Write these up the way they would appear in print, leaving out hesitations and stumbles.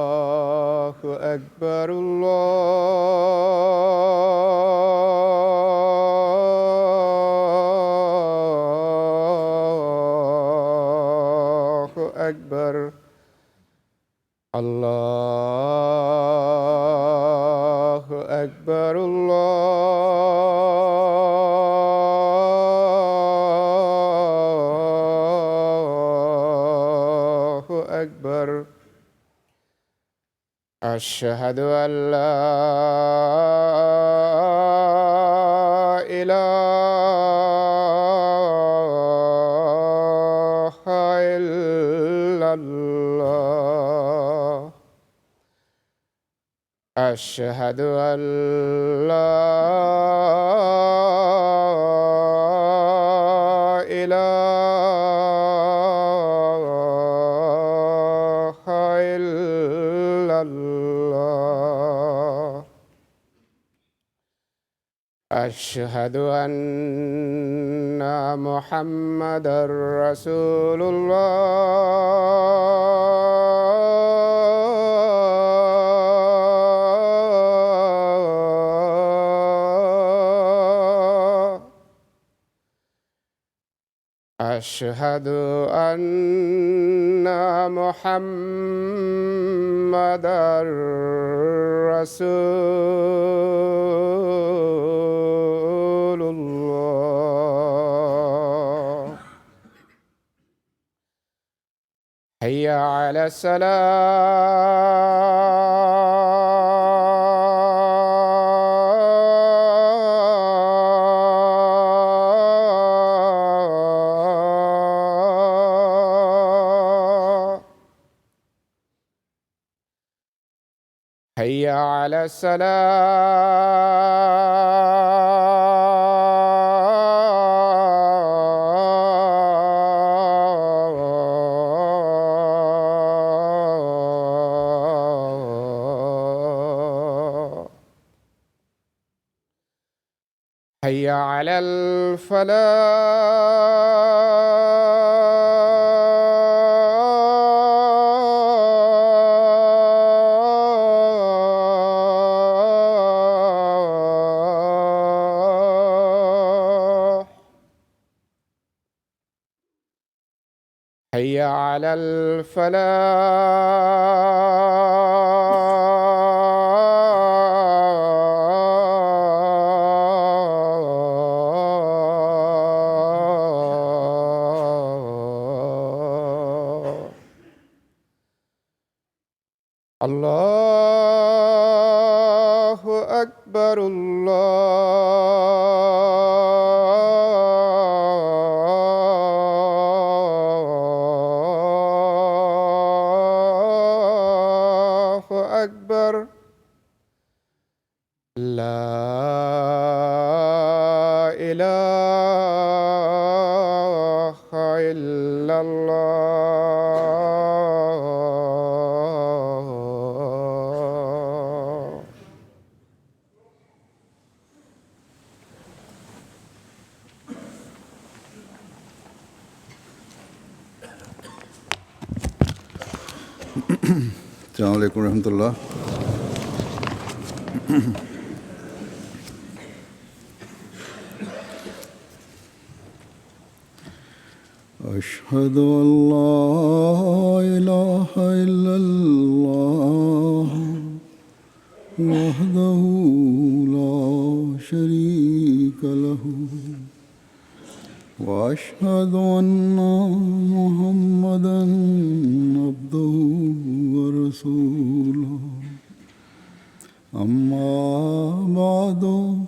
الله أكبر الله أكبر الله أكبر الله أكبر أشهد أن لا إله إلا الله أشهد أن لا إله إلا الله أشهد أن محمدًا رسول الله أشهد أن محمدًا رسول الله حي على الصلاة حي على الصلاة حي على الفلاح حي على الفلاح الله أكبر الله أكبر لا إله إلا الله السلام عليكم ورحمة الله. أشهد أن لا إله إلا الله وحده لا شريك له وأشهد أن محمدًا عبده ورسوله أما بعد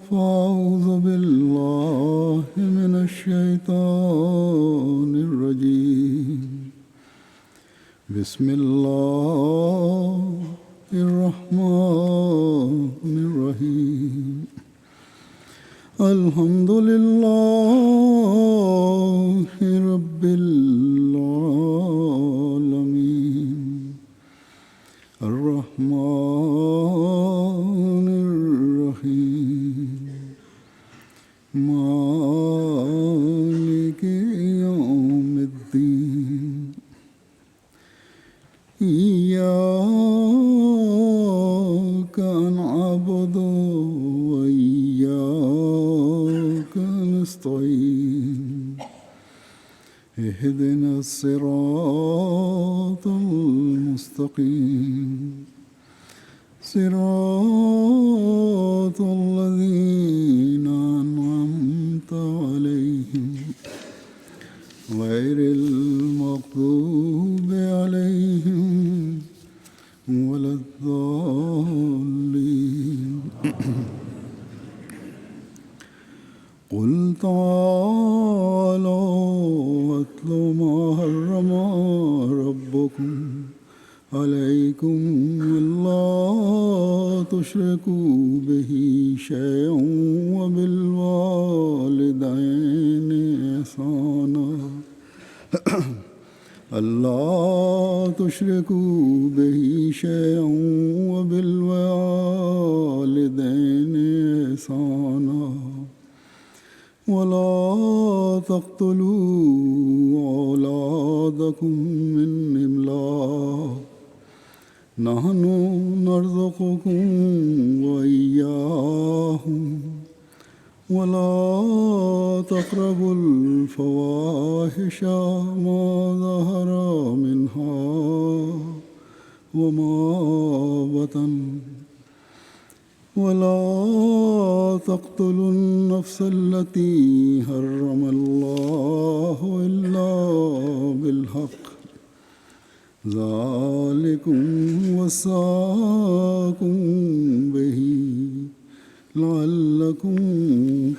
فأعوذ بالله من الشيطان الرجيم بسم الله الرحمن الرحيم الحمد لله رب العالمين الرحمن الرحيم مالك يوم الدين إياك نعبد وإياك نستعين اهدنا الصراط المستقيم صراط الذين أنعمت عليهم غير المغضوب عليهم ولا الضالين قل تعالوا واتل ما حرم ربكم عليكم ألا تشركوا به شيئا وبالوالدين إحسانا ألا تشركوا به شيئا وبالوالدين إحسانا ولا تقتلوا أولادكم من إملاق نحن نرزقكم وإياهم ولا تقربوا الفواحش ما ظهر منها وما بطن ولا تقتلوا النفس التي حرم الله إلا بالحق ذلكم وصاكم به لعلكم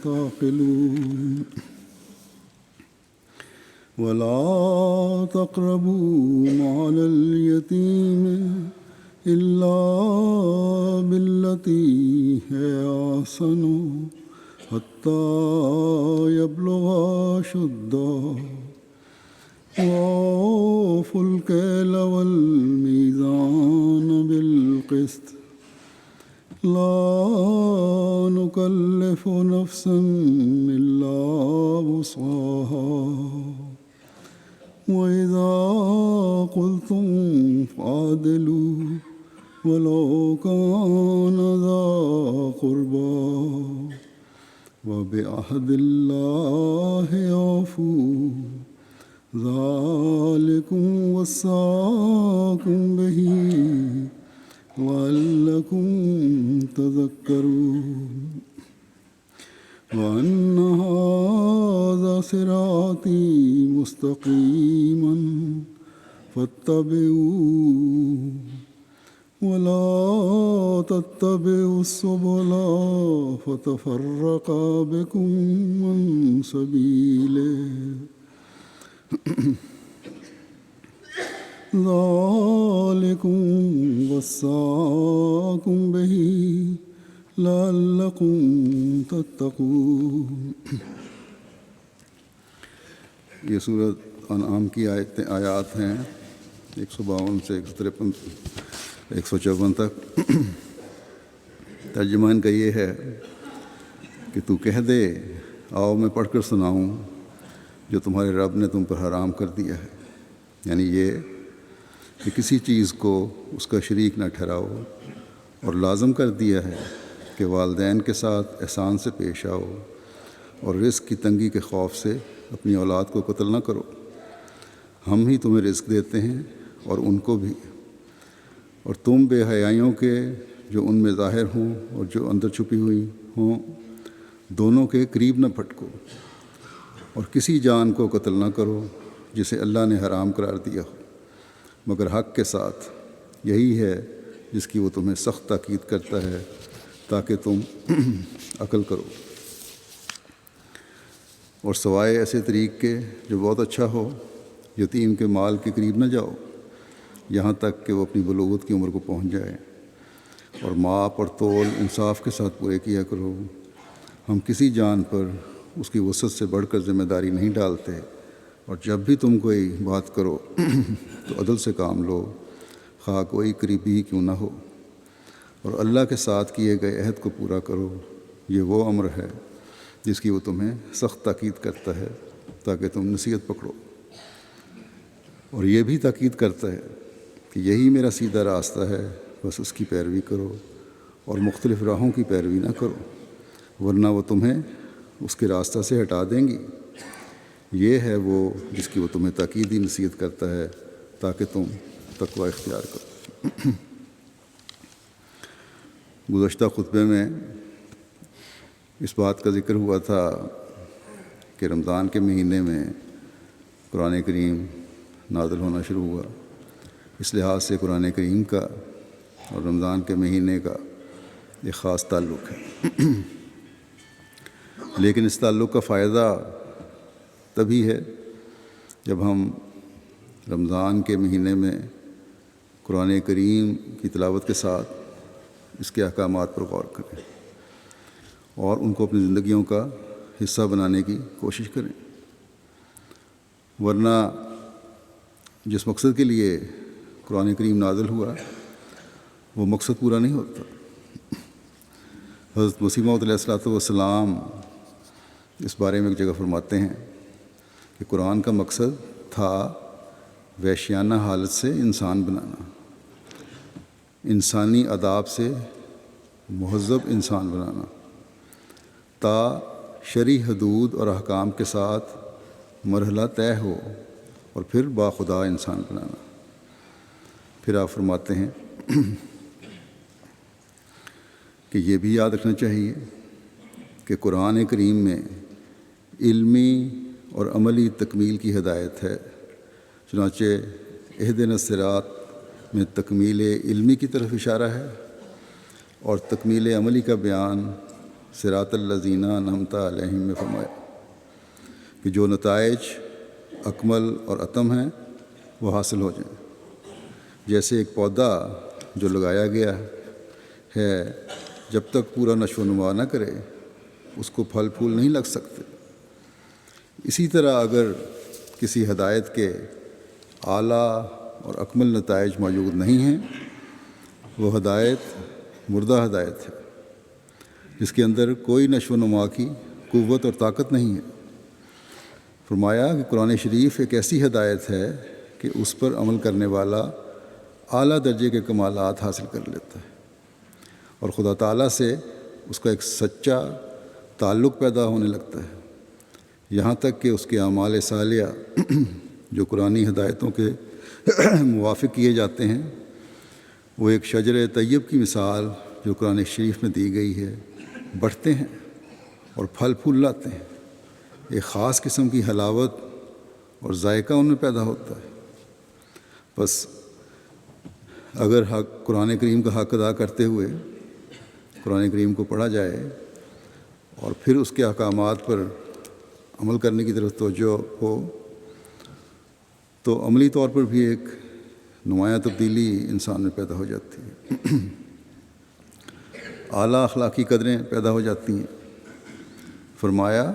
تعقلون ولا تقربوا مال اليتيم إلا بالتي هي أحسن حتى يبلغ أشده وأوفوا الكيل والميزان بالقسط لا نكلف نفسا إلا وسعها وإذا قلتم فعدلوا ولو كان ذا قربى وبعهد الله أوفوا ذلكم وصاكم به لعلكم تذكرون وأن هذا صراطي مستقيما فاتبعوه ولا تتبعوا السبل فتفرق بكم عن سبيله ذلكم وصاكم به لعلكم تتقون. یہ سورۃ انعام کی آیات ہیں 152 سے 153 154 تک. ترجمہ ان کا یہ ہے کہ تو کہہ دے آؤ میں پڑھ کر سناؤں جو تمہارے رب نے تم پر حرام کر دیا ہے، یعنی یہ کہ کسی چیز کو اس کا شریک نہ ٹھہراؤ، اور لازم کر دیا ہے کہ والدین کے ساتھ احسان سے پیش آؤ، اور رزق کی تنگی کے خوف سے اپنی اولاد کو قتل نہ کرو. ہم ہی تمہیں رزق دیتے ہیں اور ان کو بھی، اور تم بے حیائیوں کے جو ان میں ظاہر ہوں اور جو اندر چھپی ہوئی ہوں دونوں کے قریب نہ پھٹکو، اور کسی جان کو قتل نہ کرو جسے اللہ نے حرام قرار دیا ہو مگر حق کے ساتھ. یہی ہے جس کی وہ تمہیں سخت تاکید کرتا ہے تاکہ تم عقل کرو. اور سوائے ایسے طریق کے جو بہت اچھا ہو، یتیم کے مال کے قریب نہ جاؤ یہاں تک کہ وہ اپنی بلوغت کی عمر کو پہنچ جائے، اور ماپ اور تول انصاف کے ساتھ پورے کیا کرو. ہم کسی جان پر اس کی وسعت سے بڑھ کر ذمہ داری نہیں ڈالتے، اور جب بھی تم کوئی بات کرو تو عدل سے کام لو، خواہ کوئی قریبی ہی کیوں نہ ہو. اور اللہ کے ساتھ کیے گئے عہد کو پورا کرو، یہ وہ امر ہے جس کی وہ تمہیں سخت تاکید کرتا ہے تاکہ تم نصیحت پکڑو، اور یہ بھی تاکید کرتا ہے کہ یہی میرا سیدھا راستہ ہے، بس اس کی پیروی کرو اور مختلف راہوں کی پیروی نہ کرو، ورنہ وہ تمہیں اس کے راستہ سے ہٹا دیں گی۔ یہ ہے وہ جس کی وہ تمہیں تاکیدی نصیحت کرتا ہے تاکہ تم تقوی اختیار کرو۔ گزشتہ خطبے میں اس بات کا ذکر ہوا تھا کہ رمضان کے مہینے میں قرآن کریم نازل ہونا شروع ہوا۔ اس لحاظ سے قرآن کریم کا اور رمضان کے مہینے کا ایک خاص تعلق ہے، لیکن اس تعلق کا فائدہ تبھی ہے جب ہم رمضان کے مہینے میں قرآن کریم کی تلاوت کے ساتھ اس کے احکامات پر غور کریں اور ان کو اپنی زندگیوں کا حصہ بنانے کی کوشش کریں، ورنہ جس مقصد کے لیے قرآن کریم نازل ہوا وہ مقصد پورا نہیں ہوتا۔ حضرت مسیح موعود علیہ الصلوۃ والسلام اس بارے میں ایک جگہ فرماتے ہیں کہ قرآن کا مقصد تھا وحشیانہ حالت سے انسان بنانا، انسانی آداب سے مہذب انسان بنانا، تا شرعی حدود اور احکام کے ساتھ مرحلہ طے ہو اور پھر باخدا انسان بنانا۔ پھر آپ فرماتے ہیں کہ یہ بھی یاد رکھنا چاہیے کہ قرآن کریم میں علمی اور عملی تکمیل کی ہدایت ہے، چنانچہ اہدنا الصراط میں تکمیل علمی کی طرف اشارہ ہے اور تکمیل عملی کا بیان صراط الذین انعمت علیہم میں فرمایا کہ جو نتائج اکمل اور اتم ہیں وہ حاصل ہو جائیں۔ جیسے ایک پودا جو لگایا گیا ہے جب تک پورا نشو و نما نہ کرے اس کو پھل پھول نہیں لگ سکتے، اسی طرح اگر کسی ہدایت کے اعلیٰ اور اکمل نتائج موجود نہیں ہیں وہ ہدایت مردہ ہدایت ہے جس کے اندر کوئی نشو و نما کی قوت اور طاقت نہیں ہے۔ فرمایا کہ قرآن شریف ایک ایسی ہدایت ہے کہ اس پر عمل کرنے والا اعلیٰ درجے کے کمالات حاصل کر لیتا ہے اور خدا تعالیٰ سے اس کا ایک سچا تعلق پیدا ہونے لگتا ہے، یہاں تک کہ اس کے اعمال صالحہ جو قرآنی ہدایتوں کے موافق کیے جاتے ہیں وہ ایک شجر طیب کی مثال جو قرآن شریف میں دی گئی ہے بڑھتے ہیں اور پھل پھول لاتے ہیں، ایک خاص قسم کی حلاوت اور ذائقہ ان میں پیدا ہوتا ہے۔ بس اگر قرآن کریم کا حق ادا کرتے ہوئے قرآن کریم کو پڑھا جائے اور پھر اس کے احکامات پر عمل کرنے کی طرف توجہ ہو تو عملی طور پر بھی ایک نمایاں تبدیلی انسان میں پیدا ہو جاتی ہے، اعلیٰ اخلاقی قدریں پیدا ہو جاتی ہیں۔ فرمایا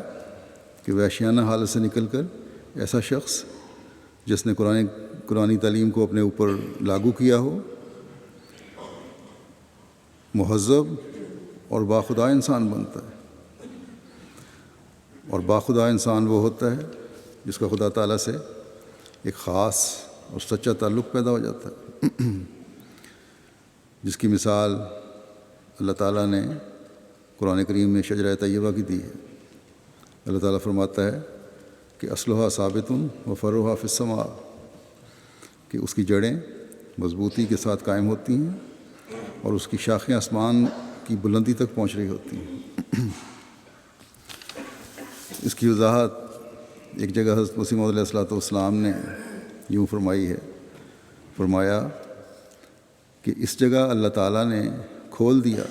کہ وحشیانہ حالت سے نکل کر ایسا شخص جس نے قرآنی تعلیم کو اپنے اوپر لاگو کیا ہو مہذب اور باخدا انسان بنتا ہے، اور باخدا انسان وہ ہوتا ہے جس کا خدا تعالیٰ سے ایک خاص اور سچا تعلق پیدا ہو جاتا ہے، جس کی مثال اللہ تعالیٰ نے قرآن کریم میں شجرہ طیبہ کی دی ہے۔ اللہ تعالیٰ فرماتا ہے کہ اصلها ثابت و فروعها فی السماء، کہ اس کی جڑیں مضبوطی کے ساتھ قائم ہوتی ہیں اور اس کی شاخیں آسمان کی بلندی تک پہنچ رہی ہوتی ہیں۔ اس کی وضاحت ایک جگہ حضرت مسیح موعود علیہ الصلوۃ والسلام نے یوں فرمائی ہے، فرمایا کہ اس جگہ اللہ تعالیٰ نے کھول دیا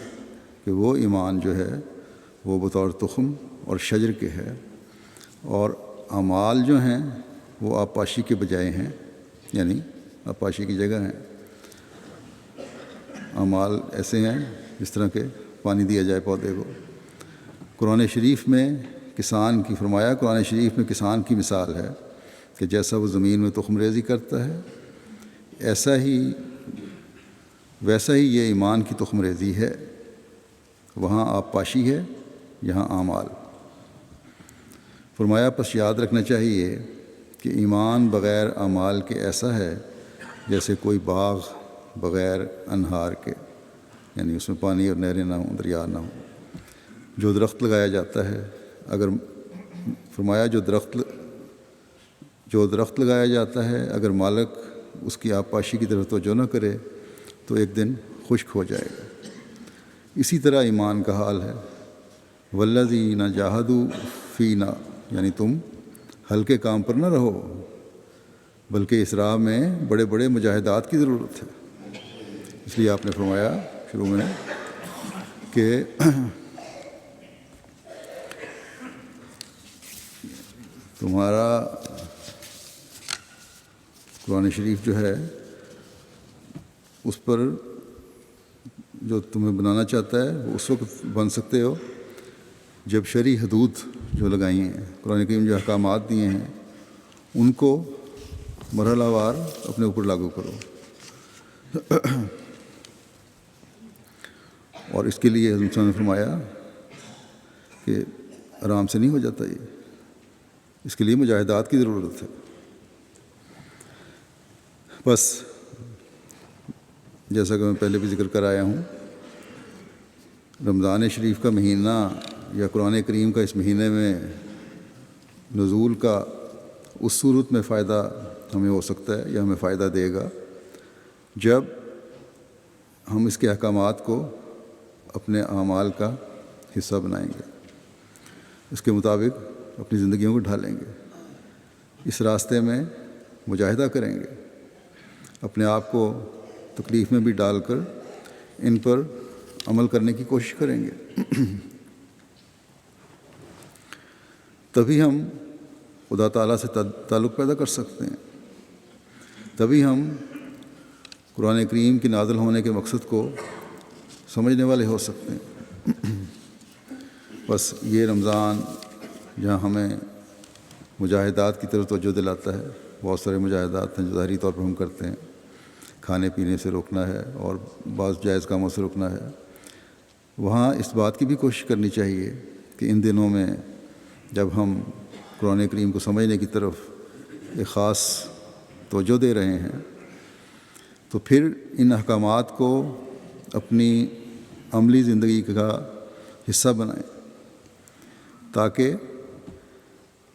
کہ وہ ایمان جو ہے وہ بطور تخم اور شجر کے ہے، اور اعمال جو ہیں وہ آبپاشی کے بجائے ہیں، یعنی آبپاشی کی جگہ ہیں۔ اعمال ایسے ہیں جس طرح کہ پانی دیا جائے پودے کو۔ قرآن شریف میں کسان کی فرمایا، قرآن شریف میں کسان کی مثال ہے کہ جیسا وہ زمین میں تخم ریزی کرتا ہے ایسا ہی ویسا ہی یہ ایمان کی تخم ریزی ہے، وہاں آپ پاشی ہے، یہاں اعمال۔ فرمایا پس یاد رکھنا چاہیے کہ ایمان بغیر اعمال کے ایسا ہے جیسے کوئی باغ بغیر انہار کے، یعنی اس میں پانی اور نہریں نہ ہوں، دریا نہ ہوں۔ جو درخت لگایا جاتا ہے، اگر فرمایا جو درخت لگایا جاتا ہے، اگر مالک اس کی آبپاشی کی طرف توجہ نہ کرے تو ایک دن خشک ہو جائے گا۔ اسی طرح ایمان کا حال ہے، والذین جاہدوا فینا، یعنی تم ہلکے کام پر نہ رہو، بلکہ اس راہ میں بڑے بڑے مجاہدات کی ضرورت ہے۔ اس لیے آپ نے فرمایا شروع میں کہ تمہارا قرآن شریف جو ہے اس پر جو تمہیں بنانا چاہتا ہے وہ اس وقت بن سکتے ہو جب شرعی حدود جو لگائی ہیں، قرآن کریم جو احکامات دیے ہیں، ان کو مرحلہ وار اپنے اوپر لاگو کرو۔ اور اس کے لیے حضرت نے فرمایا کہ آرام سے نہیں ہو جاتا، یہ اس کے لیے مجاہدات کی ضرورت ہے۔ بس جیسا کہ میں پہلے بھی ذکر کر آیا ہوں، رمضان شریف کا مہینہ یا قرآن کریم کا اس مہینے میں نزول کا اس صورت میں فائدہ ہمیں ہو سکتا ہے یا ہمیں فائدہ دے گا جب ہم اس کے احکامات کو اپنے اعمال کا حصہ بنائیں گے، اس کے مطابق اپنی زندگیوں کو ڈھالیں گے، اس راستے میں مجاہدہ کریں گے، اپنے آپ کو تکلیف میں بھی ڈال کر ان پر عمل کرنے کی کوشش کریں گے۔ تبھی ہم خدا تعالیٰ سے تعلق پیدا کر سکتے ہیں، تبھی ہم قرآن کریم کے نازل ہونے کے مقصد کو سمجھنے والے ہو سکتے ہیں۔ بس یہ رمضان جہاں ہمیں مجاہدات کی طرف توجہ دلاتا ہے، بہت سارے مجاہدات ہیں جو ظاہری طور پر ہم کرتے ہیں، کھانے پینے سے روکنا ہے اور بعض جائز کاموں سے روکنا ہے، وہاں اس بات کی بھی کوشش کرنی چاہیے کہ ان دنوں میں جب ہم قرآن کریم کو سمجھنے کی طرف ایک خاص توجہ دے رہے ہیں تو پھر ان احکامات کو اپنی عملی زندگی کا حصہ بنائیں تاکہ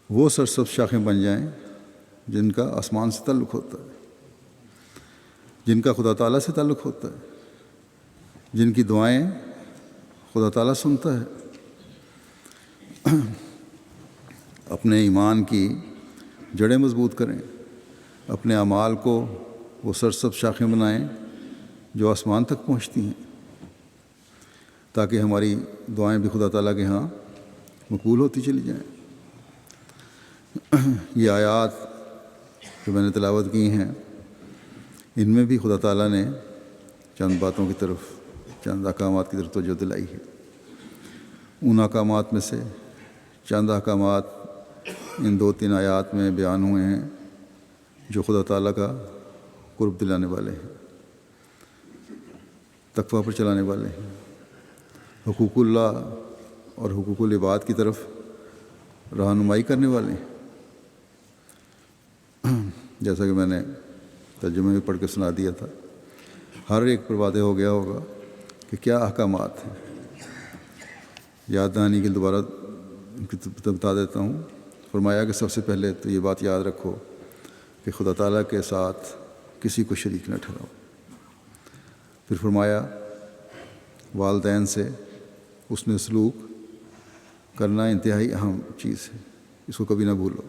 وہ سرسبز شاخیں بن جائیں جن کا آسمان سے تعلق ہوتا ہے، جن کا خدا تعالیٰ سے تعلق ہوتا ہے، جن کی دعائیں خدا تعالیٰ سنتا ہے۔ اپنے ایمان کی جڑیں مضبوط کریں، اپنے اعمال کو وہ سرسبز شاخیں بنائیں جو آسمان تک پہنچتی ہیں تاکہ ہماری دعائیں بھی خدا تعالیٰ کے ہاں مقبول ہوتی چلی جائیں۔ یہ آیات جو میں نے تلاوت کی ہیں، ان میں بھی خدا تعالیٰ نے چند باتوں کی طرف، چند احکامات کی طرف توجہ دلائی ہے۔ ان احکامات میں سے چند احکامات ان 2-3 آیات میں بیان ہوئے ہیں جو خدا تعالیٰ کا قرب دلانے والے ہیں، تقویٰ پر چلانے والے ہیں، حقوق اللہ اور حقوق العباد کی طرف رہنمائی کرنے والے ہیں۔ جیسا کہ میں نے ترجمے میں پڑھ کے سنا دیا تھا، ہر ایک پر واضح ہو گیا ہوگا کہ کیا احکامات ہیں۔ یاد دہانی کے دوبارہ بتا دیتا ہوں۔ فرمایا کہ سب سے پہلے تو یہ بات یاد رکھو کہ خدا تعالیٰ کے ساتھ کسی کو شریک نہ ٹھہراؤ۔ پھر فرمایا والدین سے حسن سلوک کرنا انتہائی اہم چیز ہے، اس کو کبھی نہ بھولو،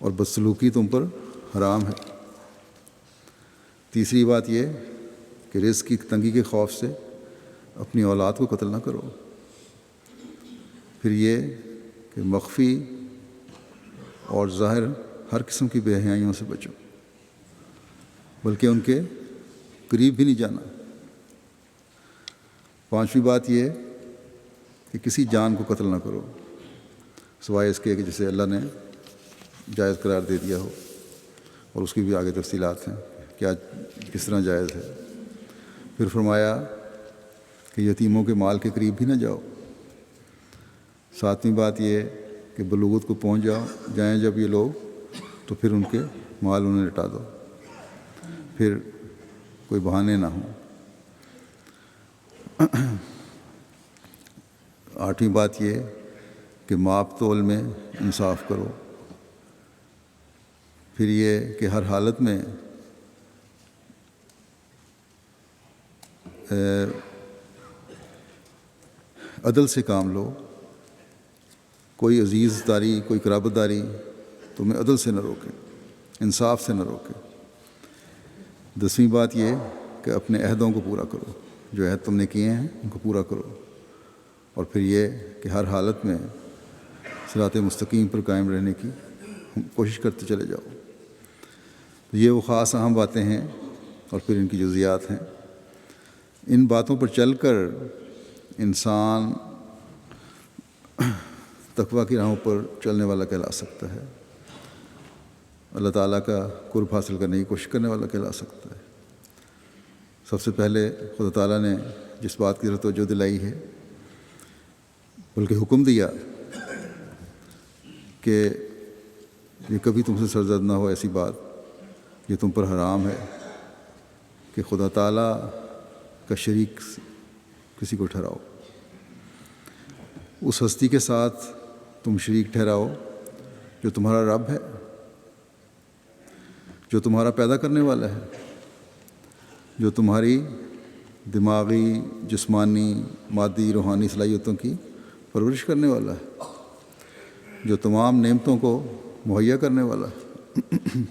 اور بدسلوکی تم پر حرام ہے۔ تیسری بات یہ کہ رزق کی تنگی کے خوف سے اپنی اولاد کو قتل نہ کرو۔ پھر یہ کہ مخفی اور ظاہر ہر قسم کی بے حیائیوں سے بچو، بلکہ ان کے قریب بھی نہیں جانا۔ پانچویں بات یہ کہ کسی جان کو قتل نہ کرو سوائے اس کے کہ جسے اللہ نے جائز قرار دے دیا ہو، اور اس کی بھی آگے تفصیلات ہیں کیا کس طرح جائز ہے۔ پھر فرمایا کہ یتیموں کے مال کے قریب بھی نہ جاؤ۔ ساتویں بات یہ کہ بلوغت کو پہنچ جائیں جب یہ لوگ تو پھر ان کے مال انہیں لٹا دو، پھر کوئی بہانے نہ ہوں۔ آٹھویں بات یہ کہ ماپ تول میں انصاف کرو۔ پھر یہ کہ ہر حالت میں عدل سے کام لو، کوئی عزیز داری، کوئی قرابت داری تمہیں عدل سے نہ روکے، انصاف سے نہ روکے۔ دسویں بات یہ کہ اپنے عہدوں کو پورا کرو، جو عہد تم نے کیے ہیں ان کو پورا کرو۔ اور پھر یہ کہ ہر حالت میں صراط مستقیم پر قائم رہنے کی کوشش کرتے چلے جاؤ۔ یہ وہ خاص اہم باتیں ہیں اور پھر ان کی جزیات ہیں۔ ان باتوں پر چل کر انسان تقویٰ کی راہوں پر چلنے والا کہلا سکتا ہے، اللہ تعالیٰ کا قرب حاصل کرنے کی کوشش کرنے والا کہلا سکتا ہے۔ سب سے پہلے خدا تعالیٰ نے جس بات کی طرف توجہ دلائی ہے، بلکہ حکم دیا کہ یہ کبھی تم سے سرزد نہ ہو ایسی بات یہ تم پر حرام ہے کہ خدا تعالیٰ کا شریک کسی کو ٹھہراؤ۔ اس ہستی کے ساتھ تم شریک ٹھہراؤ جو تمہارا رب ہے، جو تمہارا پیدا کرنے والا ہے، جو تمہاری دماغی، جسمانی، مادی، روحانی صلاحیتوں کی پرورش کرنے والا ہے، جو تمام نعمتوں کو مہیا کرنے والا ہے۔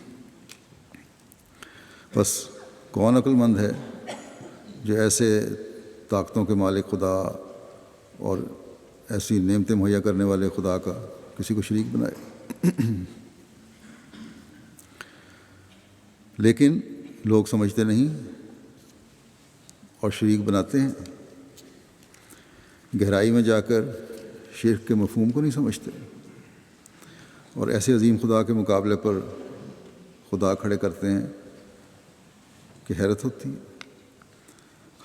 بس کون عقل مند ہے جو ایسے طاقتوں کے مالک خدا اور ایسی نعمتیں مہیا کرنے والے خدا کا کسی کو شریک بنائے؟ لیکن لوگ سمجھتے نہیں اور شریک بناتے ہیں، گہرائی میں جا کر شرک کے مفہوم کو نہیں سمجھتے، اور ایسے عظیم خدا کے مقابلے پر خدا کھڑے کرتے ہیں کہ حیرت ہوتی ہے۔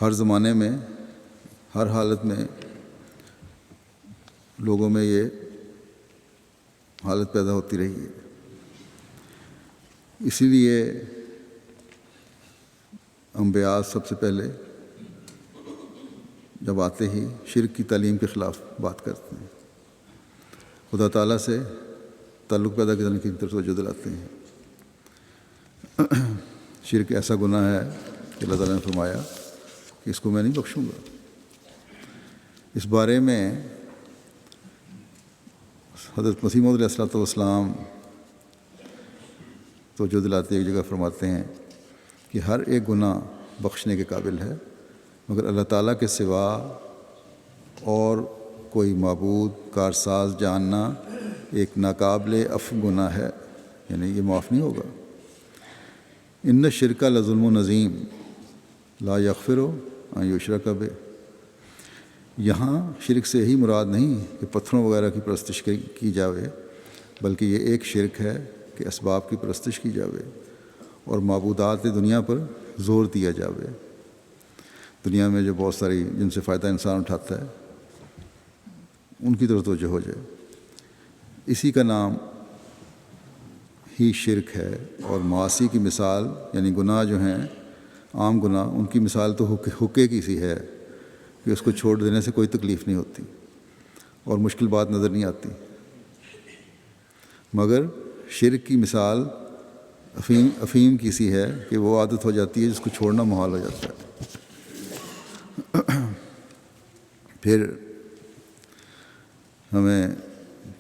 ہر زمانے میں، ہر حالت میں لوگوں میں یہ حالت پیدا ہوتی رہی ہے۔ اسی لیے انبیاء سب سے پہلے جب آتے ہی شرک کی تعلیم کے خلاف بات کرتے ہیں، خدا تعالیٰ سے تعلق پیدا کرنے کی طرف توجہ دلاتے ہیں۔ شرک ایسا گناہ ہے کہ اللہ تعالیٰ نے فرمایا کہ اس کو میں نہیں بخشوں گا۔ اس بارے میں حضرت مسیح موعود علیہ السلام توجہ دلاتے ایک جگہ فرماتے ہیں کہ ہر ایک گناہ بخشنے کے قابل ہے، مگر اللہ تعالیٰ کے سوا اور کوئی معبود کارساز جاننا ایک ناقابل عفو گناہ ہے، یعنی یہ معاف نہیں ہوگا۔ ان الشرک لظلم عظیم لا یغفر ان یشرک بہ۔ یہاں شرک سے ہی مراد نہیں کہ پتھروں وغیرہ کی پرستش کی جاوے، بلکہ یہ ایک شرک ہے کہ اسباب کی پرستش کی جاوے اور معبودات دنیا پر زور دیا جاوے۔ دنیا میں جو بہت ساری جن سے فائدہ انسان اٹھاتا ہے ان کی طرف توجہ ہو جائے، اسی کا نام ہی شرک ہے۔ اور معاصی کی مثال، یعنی گناہ جو ہیں عام گناہ، ان کی مثال تو حقے کی سی ہے کہ اس کو چھوڑ دینے سے کوئی تکلیف نہیں ہوتی اور مشکل بات نظر نہیں آتی، مگر شرک کی مثال افیم کی سی ہے کہ وہ عادت ہو جاتی ہے جس کو چھوڑنا محال ہو جاتا ہے۔ پھر ہمیں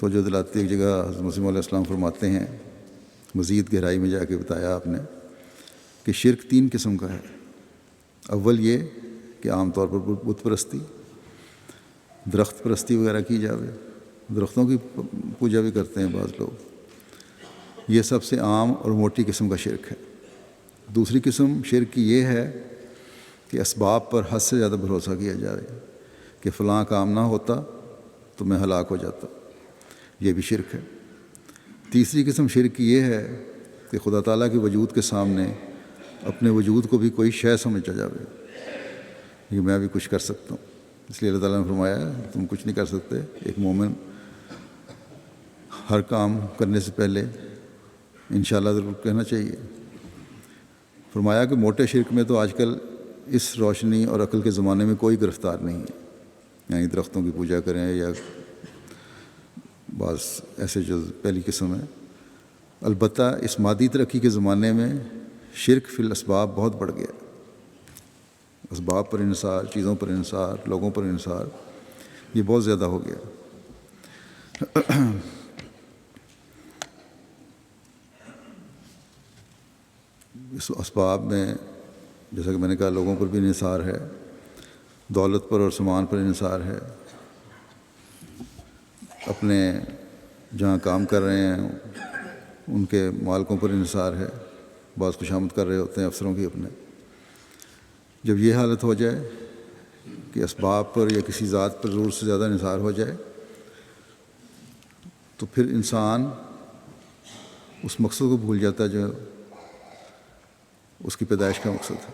توجہ دلاتی ایک جگہ حضرت مسیح علیہ السلام فرماتے ہیں، مزید گہرائی میں جا کے بتایا آپ نے کہ شرک 3 قسم کا ہے۔ اول یہ کہ عام طور پر بت پرستی، درخت پرستی وغیرہ کی جاوے، درختوں کی پوجا بھی کرتے ہیں بعض لوگ، یہ سب سے عام اور موٹی قسم کا شرک ہے۔ دوسری قسم شرک کی یہ ہے کہ اسباب پر حد سے زیادہ بھروسہ کیا جائے کہ فلاں کام نہ ہوتا تو میں ہلاک ہو جاتا، یہ بھی شرک ہے۔ تیسری قسم شرک کی یہ ہے کہ خدا تعالیٰ کے وجود کے سامنے اپنے وجود کو بھی کوئی شے سمجھا جاوے، کہ میں بھی کچھ کر سکتا ہوں. اس لیے اللہ تعالیٰ نے فرمایا تم کچھ نہیں کر سکتے. ایک مومن ہر کام کرنے سے پہلے انشاءاللہ ضرور کہنا چاہیے. فرمایا کہ موٹے شرک میں تو آج کل اس روشنی اور عقل کے زمانے میں کوئی گرفتار نہیں ہے. یعنی درختوں کی پوجا کریں یا بعض ایسے جو پہلی قسم ہے. البتہ اس مادی ترقی کے زمانے میں شرک فی الاسباب بہت بڑھ گیا. اسباب پر انحصار، چیزوں پر انحصار، لوگوں پر انحصار، یہ بہت زیادہ ہو گیا. اس اسباب میں جیسا کہ میں نے کہا لوگوں پر بھی انحصار ہے، دولت پر اور سامان پر انحصار ہے، اپنے جہاں کام کر رہے ہیں ان کے مالکوں پر انحصار ہے. بعض خوشامد کر رہے ہوتے ہیں افسروں کی اپنے. جب یہ حالت ہو جائے کہ اسباب پر یا کسی ذات پر ضرورت سے زیادہ انحصار ہو جائے تو پھر انسان اس مقصد کو بھول جاتا ہے جو اس کی پیدائش کا مقصد ہے.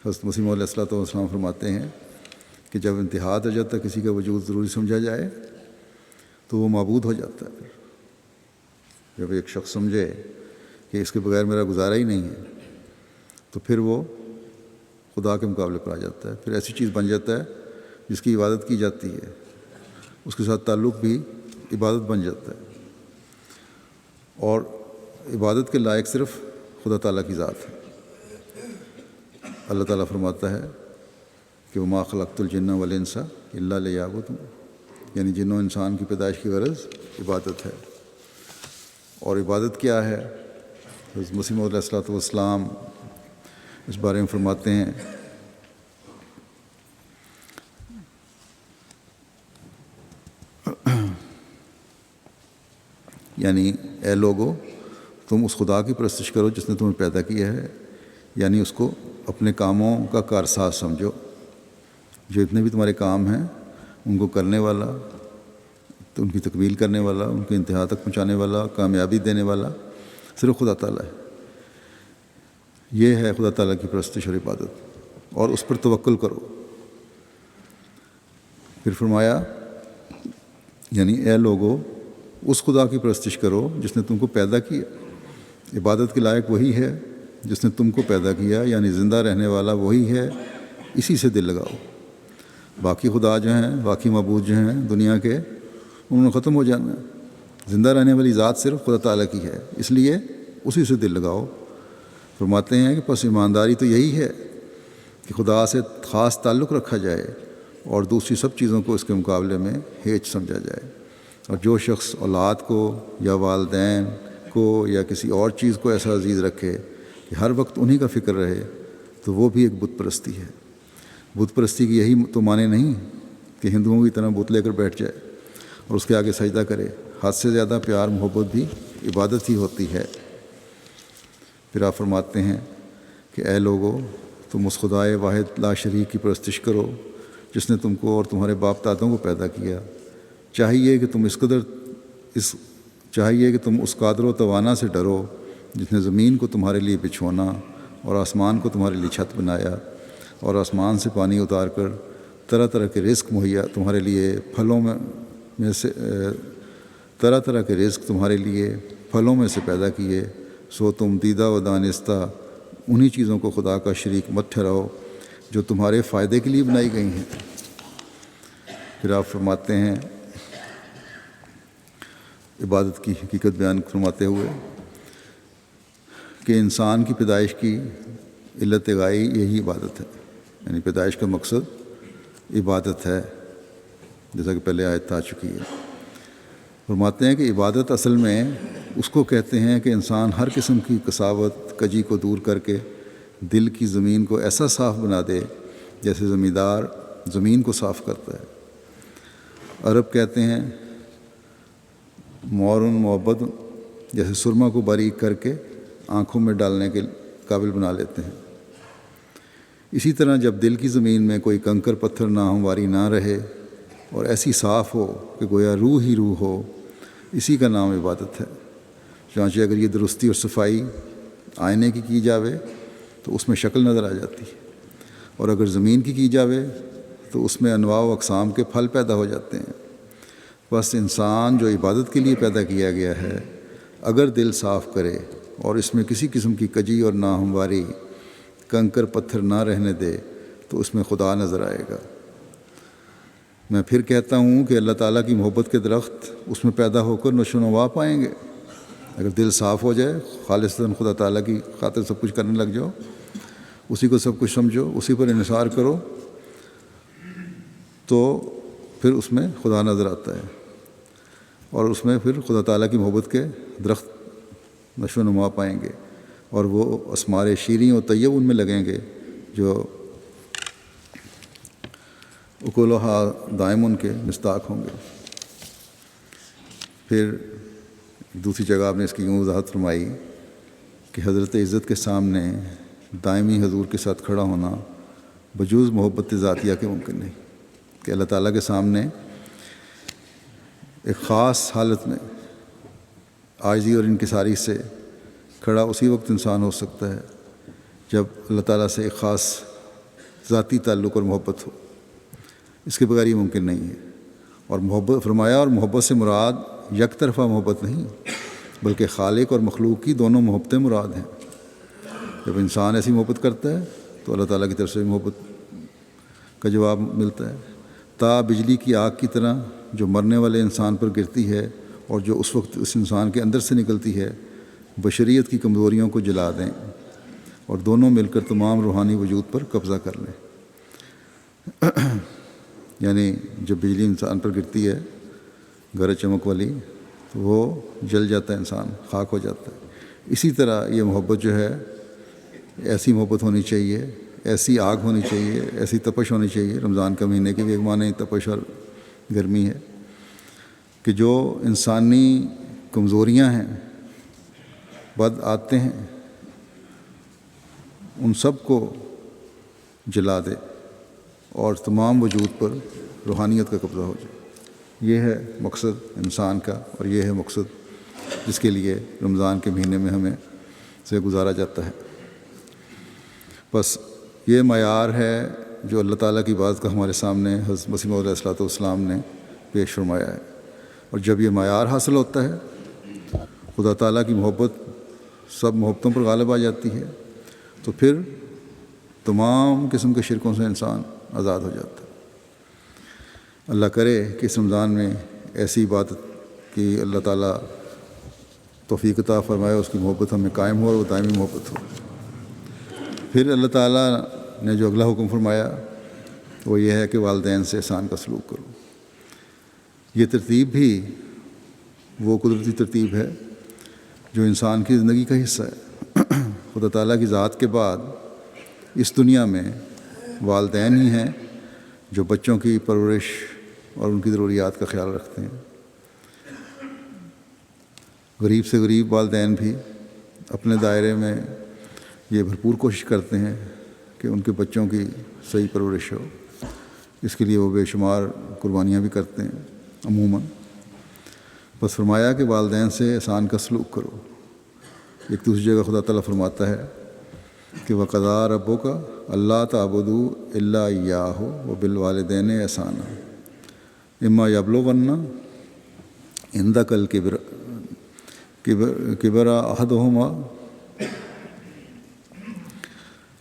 حضرت مسیح موعود علیہ السلام فرماتے ہیں کہ جب انتہا آ جاتا ہے کسی کا وجود ضروری سمجھا جائے تو وہ معبود ہو جاتا ہے. پھر جب ایک شخص سمجھے کہ اس کے بغیر میرا گزارا ہی نہیں ہے تو پھر وہ خدا کے مقابلے پر آ جاتا ہے. پھر ایسی چیز بن جاتا ہے جس کی عبادت کی جاتی ہے، اس کے ساتھ تعلق بھی عبادت بن جاتا ہے. اور عبادت کے لائق صرف خدا تعالیٰ کی ذات ہے. اللہ تعالیٰ فرماتا ہے کہ وما خلقت الجن والانس الا لیعبدون، یعنی جن و انسان کی پیدائش کی غرض عبادت ہے. اور عبادت کیا ہے؟ حضرت مسیح موعود علیہ السلام اس بارے میں فرماتے ہیں یعنی اے لوگو تم اس خدا کی پرستش کرو جس نے تمہیں پیدا کیا ہے، یعنی اس کو اپنے کاموں کا کارساز سمجھو. جو اتنے بھی تمہارے کام ہیں ان کو کرنے والا، تو ان کی تکمیل کرنے والا، ان کے انتہا تک پہنچانے والا، کامیابی دینے والا صرف خدا تعالیٰ ہے. یہ ہے خدا تعالیٰ کی پرستش اور عبادت، اور اس پر توکل کرو. پھر فرمایا یعنی اے لوگو اس خدا کی پرستش کرو جس نے تم کو پیدا کیا. عبادت کے لائق وہی ہے جس نے تم کو پیدا کیا، یعنی زندہ رہنے والا وہی ہے، اسی سے دل لگاؤ. باقی خدا جو ہیں، باقی معبود جو ہیں دنیا کے، انہوں نے ختم ہو جانا ہے. زندہ رہنے والی ذات صرف خدا تعالیٰ کی ہے، اس لیے اسی سے دل لگاؤ. فرماتے ہیں کہ پس ایمانداری تو یہی ہے کہ خدا سے خاص تعلق رکھا جائے اور دوسری سب چیزوں کو اس کے مقابلے میں ہیچ سمجھا جائے. اور جو شخص اولاد کو یا والدین کو یا کسی اور چیز کو ایسا عزیز رکھے کہ ہر وقت انہی کا فکر رہے تو وہ بھی ایک بت پرستی ہے. بت پرستی کی یہی تو معنی نہیں کہ ہندوؤں کی طرح بت لے کر بیٹھ جائے اور اس کے آگے سجدہ کرے. حد سے زیادہ پیار محبت بھی عبادت ہی ہوتی ہے. پھر آپ فرماتے ہیں کہ اے لوگو تم اس خدائے واحد لا شریک کی پرستش کرو جس نے تم کو اور تمہارے باپ دادوں کو پیدا کیا. چاہیے کہ تم اس قادر و توانا سے ڈرو جس نے زمین کو تمہارے لیے بچھونا اور آسمان کو تمہارے لیے چھت بنایا اور آسمان سے پانی اتار کر طرح طرح کے رزق مہیا تمہارے لیے طرح طرح کے رزق تمہارے لیے پھلوں میں سے پیدا کیے. سو تم دیدہ و دانستہ انہی چیزوں کو خدا کا شریک مت ٹھہراؤ جو تمہارے فائدے کے لیے بنائی گئی ہیں. پھر آپ فرماتے ہیں عبادت کی حقیقت بیان فرماتے ہوئے کہ انسان کی پیدائش کی علت غائی یہی عبادت ہے. یعنی پیدائش کا مقصد عبادت ہے، جیسا کہ پہلے آیت آ چکی ہے. فرماتے ہیں کہ عبادت اصل میں اس کو کہتے ہیں کہ انسان ہر قسم کی قساوت کجی کو دور کر کے دل کی زمین کو ایسا صاف بنا دے جیسے زمیندار زمین کو صاف کرتا ہے. عرب کہتے ہیں مورن محبت، جیسے سرما کو باریک کر کے آنکھوں میں ڈالنے کے قابل بنا لیتے ہیں. اسی طرح جب دل کی زمین میں کوئی کنکر پتھر ناہمواری نہ رہے اور ایسی صاف ہو کہ گویا روح ہی روح ہو، اسی کا نام عبادت ہے. چنانچہ اگر یہ درستی اور صفائی آئینے کی جاوے تو اس میں شکل نظر آ جاتی ہے، اور اگر زمین کی جاوے تو اس میں انواع و اقسام کے پھل پیدا ہو جاتے ہیں۔ بس انسان جو عبادت کے لیے پیدا کیا گیا ہے، اگر دل صاف کرے اور اس میں کسی قسم کی کجی اور ناہمواری، کنکر پتھر نہ رہنے دے، تو اس میں خدا نظر آئے گا۔ میں پھر کہتا ہوں کہ اللہ تعالیٰ کی محبت کے درخت اس میں پیدا ہو کر نشو و نما پائیں گے۔ اگر دل صاف ہو جائے، خالصتاً خدا تعالیٰ کی خاطر سب کچھ کرنے لگ جاؤ، اسی کو سب کچھ سمجھو، اسی پر انحصار کرو، تو پھر اس میں خدا نظر آتا ہے، اور اس میں پھر خدا تعالیٰ کی محبت کے درخت نشو و نما پائیں گے، اور وہ اسمار شیریں و طیب ان میں لگیں گے جو اکلھا دائم ان کے مصداق ہوں گے۔ پھر دوسری جگہ آپ نے اس کی یوں وضاحت فرمائی کہ حضرت عزت کے سامنے دائمی حضور کے ساتھ کھڑا ہونا بجوز محبت ذاتیہ کے ممکن نہیں، کہ اللہ تعالیٰ کے سامنے ایک خاص حالت میں عاجزی اور انکساری سے کھڑا اسی وقت انسان ہو سکتا ہے جب اللہ تعالیٰ سے ایک خاص ذاتی تعلق اور محبت ہو، اس کے بغیر یہ ممکن نہیں ہے۔ اور محبت فرمایا، اور محبت سے مراد یک طرفہ محبت نہیں، بلکہ خالق اور مخلوق کی دونوں محبتیں مراد ہیں۔ جب انسان ایسی محبت کرتا ہے تو اللہ تعالیٰ کی طرف سے محبت کا جواب ملتا ہے۔ تا بجلی کی آگ کی طرح جو مرنے والے انسان پر گرتی ہے اور جو اس وقت اس انسان کے اندر سے نکلتی ہے، بشریت کی کمزوریوں کو جلا دیں اور دونوں مل کر تمام روحانی وجود پر قبضہ کر لیں۔ یعنی جب بجلی انسان پر گرتی ہے گرج چمک والی، تو وہ جل جاتا ہے، انسان خاک ہو جاتا ہے۔ اسی طرح یہ محبت جو ہے، ایسی محبت ہونی چاہیے، ایسی آگ ہونی چاہیے، ایسی تپش ہونی چاہیے۔ رمضان کا مہینے کی بھی ایک معنی تپش اور گرمی ہے، کہ جو انسانی کمزوریاں ہیں، بد عادتیں ہیں، ان سب کو جلا دے اور تمام وجود پر روحانیت کا قبضہ ہو جائے۔ یہ ہے مقصد انسان کا، اور یہ ہے مقصد جس کے لیے رمضان کے مہینے میں ہمیں سے گزارا جاتا ہے۔ بس یہ معیار ہے جو اللہ تعالیٰ کی بات کا ہمارے سامنے حضرت مسیح موعود علیہ السلام نے پیش فرمایا ہے، اور جب یہ معیار حاصل ہوتا ہے، خدا تعالیٰ کی محبت سب محبتوں پر غالب آ جاتی ہے، تو پھر تمام قسم کے شرکوں سے انسان آزاد ہو جاتا ہے۔ اللہ کرے کہ اس رمضان میں ایسی عبادت کی اللہ تعالیٰ توفیق عطا فرمائے، اس کی محبت ہمیں قائم ہو اور وہ دائمی محبت ہو۔ پھر اللہ تعالیٰ نے جو اگلا حکم فرمایا وہ یہ ہے کہ والدین سے احسان کا سلوک کرو۔ یہ ترتیب بھی وہ قدرتی ترتیب ہے جو انسان کی زندگی کا حصہ ہے۔ خدا تعالیٰ کی ذات کے بعد اس دنیا میں والدین ہی ہیں جو بچوں کی پرورش اور ان کی ضروریات کا خیال رکھتے ہیں۔ غریب سے غریب والدین بھی اپنے دائرے میں یہ بھرپور کوشش کرتے ہیں کہ ان کے بچوں کی صحیح پرورش ہو، اس کے لیے وہ بے شمار قربانیاں بھی کرتے ہیں عموماً۔ بس فرمایا کہ والدین سے احسان کا سلوک کرو۔ ایک دوسری جگہ خدا تعالیٰ فرماتا ہے کہ وَقَضَىٰ رَبُّكَ أَلَّا تَعْبُدُوا إِلَّا إِيَّاهُ وَبِالْوَالِدَيْنِ إِحْسَانًا إِمَّا يَبْلُغَنَّ عِندَكَ الْكِبَرَ أَحَدُهُمَا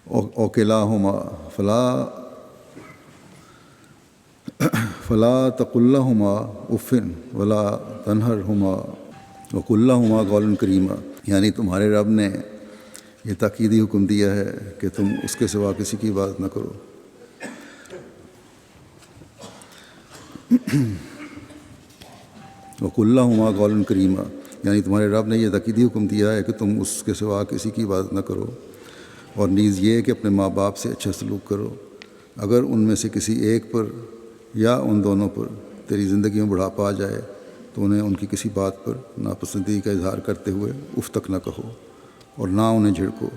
أَوْ كِلَاهُمَا فَلَا تَقُل لَّهُمَا أُفٍّ وَلَا تَنْهَرْهُمَا وَقُل لَّهُمَا قَوْلًا كَرِيمًا۔ یعنی تمہارے رب نے یہ تاکیدی حکم دیا ہے کہ تم اس کے سوا کسی کی عبادت نہ کرو۔ وَقُل لَّهُمَا قَوْلًا كَرِيمًا، یعنی تمہارے رب نے یہ تاکیدی حکم دیا ہے کہ تم اس کے سوا کسی کی عبادت نہ کرو، اور نیز یہ کہ اپنے ماں باپ سے اچھا سلوک کرو۔ اگر ان میں سے کسی ایک پر یا ان دونوں پر تیری زندگی میں بڑھاپا آ جائے تو انہیں ان کی کسی بات پر ناپسندی کا اظہار کرتے ہوئے اف تک نہ کہو، اور نہ انہیں جھڑکو،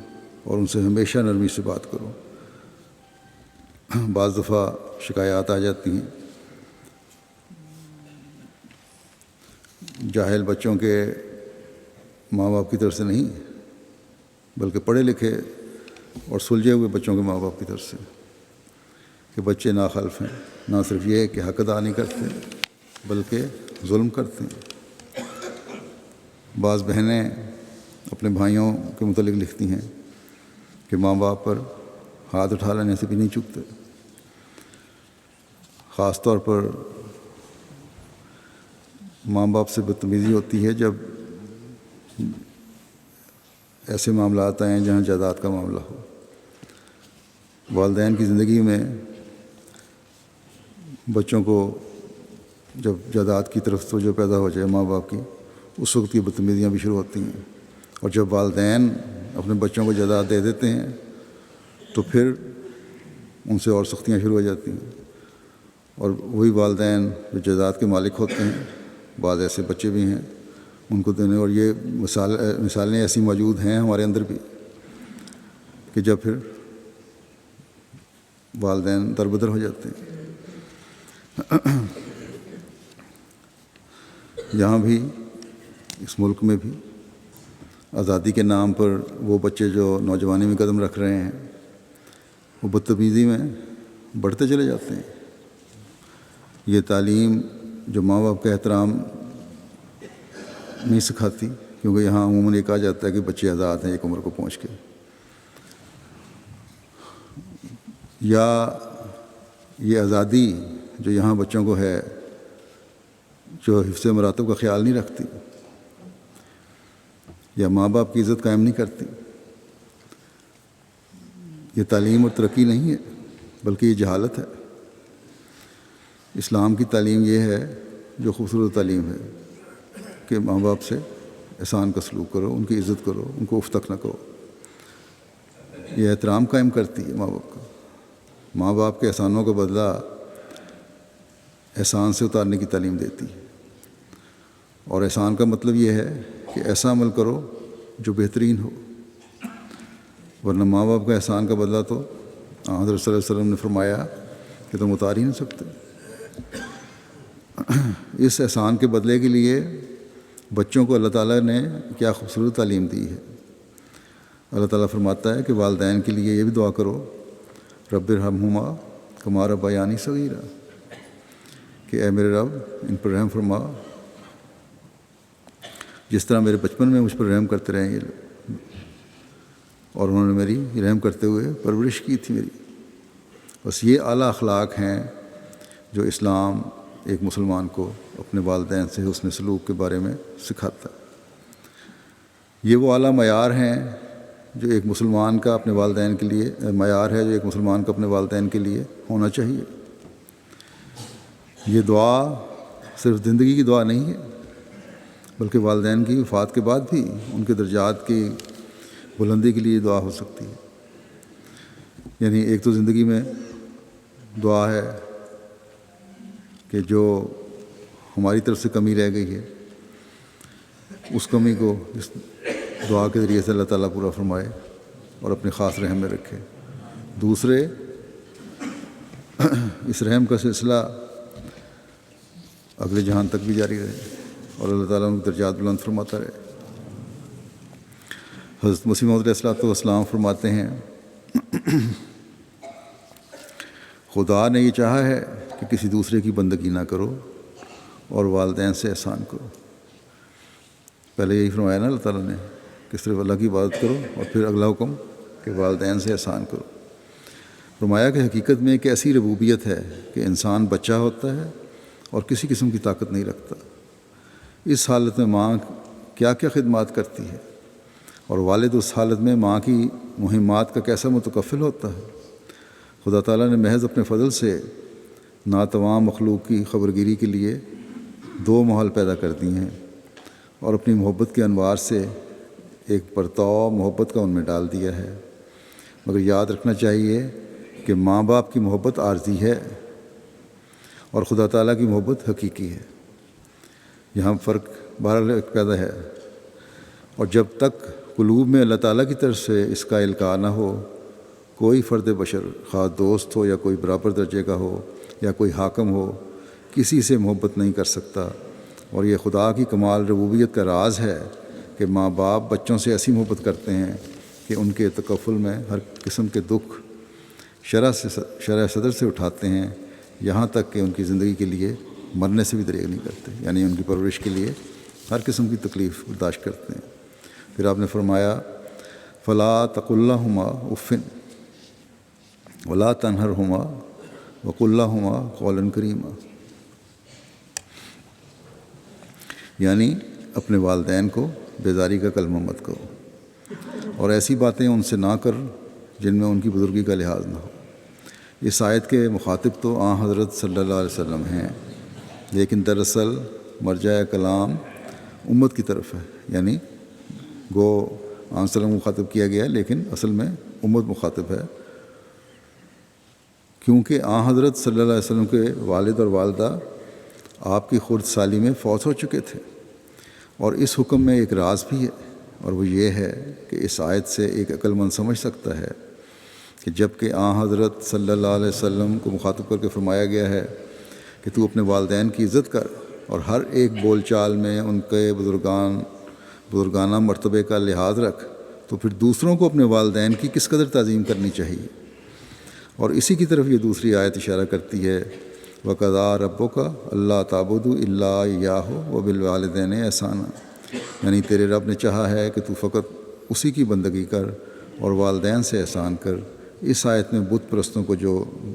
اور ان سے ہمیشہ نرمی سے بات کرو۔ بعض دفعہ شکایات آ جاتی ہیں جاہل بچوں کے ماں باپ کی طرف سے نہیں، بلکہ پڑھے لکھے اور سلجھے ہوئے بچوں کے ماں باپ کی طرف سے، کہ بچے ناخلف ہیں، نہ صرف یہ کہ حق ادا نہیں کرتے بلکہ ظلم کرتے ہیں۔ بعض بہنیں اپنے بھائیوں کے متعلق لکھتی ہیں کہ ماں باپ پر ہاتھ اٹھا لینے سے بھی نہیں چکتے، خاص طور پر ماں باپ سے بدتمیزی ہوتی ہے جب ایسے معاملات آئیں جہاں جائیداد کا معاملہ ہو۔ والدین کی زندگی میں بچوں کو جب جائیداد کی طرف توجہ پیدا ہو جائے ماں باپ کی، اس وقت کی بدتمیزیاں بھی شروع ہوتی ہیں، اور جب والدین اپنے بچوں کو جائیداد دے دیتے ہیں تو پھر ان سے اور سختیاں شروع ہو جاتی ہیں، اور وہی والدین جو جائیداد کے مالک ہوتے ہیں، بعض ایسے بچے بھی ہیں ان کو دینے، اور یہ مثالیں ایسی موجود ہیں ہمارے اندر بھی کہ جب پھر والدین دربدر ہو جاتے ہیں۔ یہاں بھی، اس ملک میں بھی، آزادی کے نام پر وہ بچے جو نوجوانی میں قدم رکھ رہے ہیں وہ بدتمیزی میں بڑھتے چلے جاتے ہیں۔ یہ تعلیم جو ماں باپ کا احترام نہیں سکھاتی، کیونکہ یہاں عموماً یہ کہا جاتا ہے کہ بچے آزاد ہیں ایک عمر کو پہنچ کے، یا یہ آزادی جو یہاں بچوں کو ہے جو حفظ مراتب کا خیال نہیں رکھتی یا ماں باپ کی عزت قائم نہیں کرتی، یہ تعلیم اور ترقی نہیں ہے بلکہ یہ جہالت ہے۔ اسلام کی تعلیم یہ ہے جو خوبصورت تعلیم ہے کہ ماں باپ سے احسان کا سلوک کرو، ان کی عزت کرو، ان کو اف تک نہ کہو۔ یہ احترام قائم کرتی ہے ماں باپ کا۔ ماں باپ کے احسانوں کا بدلہ احسان سے اتارنے کی تعلیم دیتی ہے، اور احسان کا مطلب یہ ہے کہ ایسا عمل کرو جو بہترین ہو، ورنہ ماں باپ کا احسان کا بدلہ تو حضرت صلی اللہ علیہ وسلم نے فرمایا کہ تم اتار ہی نہیں سکتے۔ اس احسان کے بدلے کے لیے بچوں کو اللہ تعالیٰ نے کیا خوبصورت تعلیم دی ہے۔ اللہ تعالیٰ فرماتا ہے کہ والدین کے لیے یہ بھی دعا کرو، رب ارحمہما کما ربیانی صغیرا، کہ اے میرے رب ان پر رحم فرما جس طرح میرے بچپن میں مجھ پر رحم کرتے رہے یہ لوگ، اور انہوں نے میری رحم کرتے ہوئے پرورش کی تھی میری۔ بس یہ اعلیٰ اخلاق ہیں جو اسلام ایک مسلمان کو اپنے والدین سے حسن سلوک کے بارے میں سکھاتا ہے۔ یہ وہ اعلیٰ معیار ہیں جو ایک مسلمان کا اپنے والدین کے لیے معیار ہے جو ایک مسلمان کا اپنے والدین کے لیے ہونا چاہیے۔ یہ دعا صرف زندگی کی دعا نہیں ہے بلکہ والدین کی وفات کے بعد بھی ان کے درجات کی بلندی کے لیے دعا ہو سکتی ہے۔ یعنی ایک تو زندگی میں دعا ہے کہ جو ہماری طرف سے کمی رہ گئی ہے اس کمی کو اس دعا کے ذریعے سے اللہ تعالیٰ پورا فرمائے اور اپنے خاص رحم میں رکھے۔ دوسرے، اس رحم کا سلسلہ اگلے جہان تک بھی جاری رہے اور اللہ تعالیٰ ان کے درجات بلند فرماتا رہے۔ حضرت مسیح موعود علیہ السلام فرماتے ہیں خدا نے یہ چاہا ہے کہ کسی دوسرے کی بندگی نہ کرو اور والدین سے احسان کرو۔ پہلے یہی فرمایا نا اللہ تعالیٰ نے کہ صرف اللہ کی عبادت کرو، اور پھر اگلا حکم کہ والدین سے احسان کرو۔ فرمایا کہ حقیقت میں ایک ایسی ربوبیت ہے کہ انسان بچہ ہوتا ہے اور کسی قسم کی طاقت نہیں رکھتا۔ اس حالت میں ماں کیا کیا خدمات کرتی ہے، اور والد اس حالت میں ماں کی مہمات کا کیسا متکفل ہوتا ہے۔ خدا تعالیٰ نے محض اپنے فضل سے ناتواں مخلوق کی خبرگیری کے لیے دو ماحول پیدا کر دی ہیں، اور اپنی محبت کے انوار سے ایک پرتاؤ محبت کا ان میں ڈال دیا ہے۔ مگر یاد رکھنا چاہیے کہ ماں باپ کی محبت عارضی ہے اور خدا تعالیٰ کی محبت حقیقی ہے۔ یہاں فرق بہرحال پیدا ہے، اور جب تک قلوب میں اللہ تعالیٰ کی طرف سے اس کا القاء نہ ہو، کوئی فرد بشر، خواہ دوست ہو یا کوئی برابر درجے کا ہو یا کوئی حاکم ہو، کسی سے محبت نہیں کر سکتا۔ اور یہ خدا کی کمال ربوبیت کا راز ہے کہ ماں باپ بچوں سے ایسی محبت کرتے ہیں کہ ان کے تکفل میں ہر قسم کے دکھ شرح صدر سے اٹھاتے ہیں یہاں تک کہ ان کی زندگی کے لیے مرنے سے بھی دریغ نہیں کرتے، یعنی ان کی پرورش کے لیے ہر قسم کی تکلیف برداشت کرتے ہیں۔ پھر آپ نے فرمایا فلا تقل لہما اف ولا تنہرہما وقل لہما قولا کریما، یعنی اپنے والدین کو بیزاری کا کلمہ مت کہو اور ایسی باتیں ان سے نہ کر جن میں ان کی بزرگی کا لحاظ نہ ہو۔ اس آیت کے مخاطب تو آن حضرت صلی اللہ علیہ وسلم ہیں، لیکن دراصل مرجع کلام امت کی طرف ہے، یعنی گو آن صلی اللہ مخاطب کیا گیا ہے لیکن اصل میں امت مخاطب ہے، کیونکہ آن حضرت صلی اللہ علیہ وسلم کے والد اور والدہ آپ کی خرد سالی میں فوت ہو چکے تھے۔ اور اس حکم میں ایک راز بھی ہے، اور وہ یہ ہے کہ اس آیت سے ایک عقل مند سمجھ سکتا ہے کہ جب کہ آن حضرت صلی اللہ علیہ وسلم کو مخاطب کر کے فرمایا گیا ہے کہ تو اپنے والدین کی عزت کر اور ہر ایک بول چال میں ان کے بزرگانہ مرتبے کا لحاظ رکھ، تو پھر دوسروں کو اپنے والدین کی کس قدر تعظیم کرنی چاہیے۔ اور اسی کی طرف یہ دوسری آیت اشارہ کرتی ہے وَقَضَىٰ رَبُّكَ أَلَّا تَعْبُدُوا إِلَّا إِيَّاهُ وَبِالْوَالِدَيْنِ إِحْسَانًا، یعنی تیرے رب نے چاہا ہے کہ تو فقط اسی کی بندگی کر اور والدین سے احسان کر۔ اس آیت میں بت پرستوں کو جو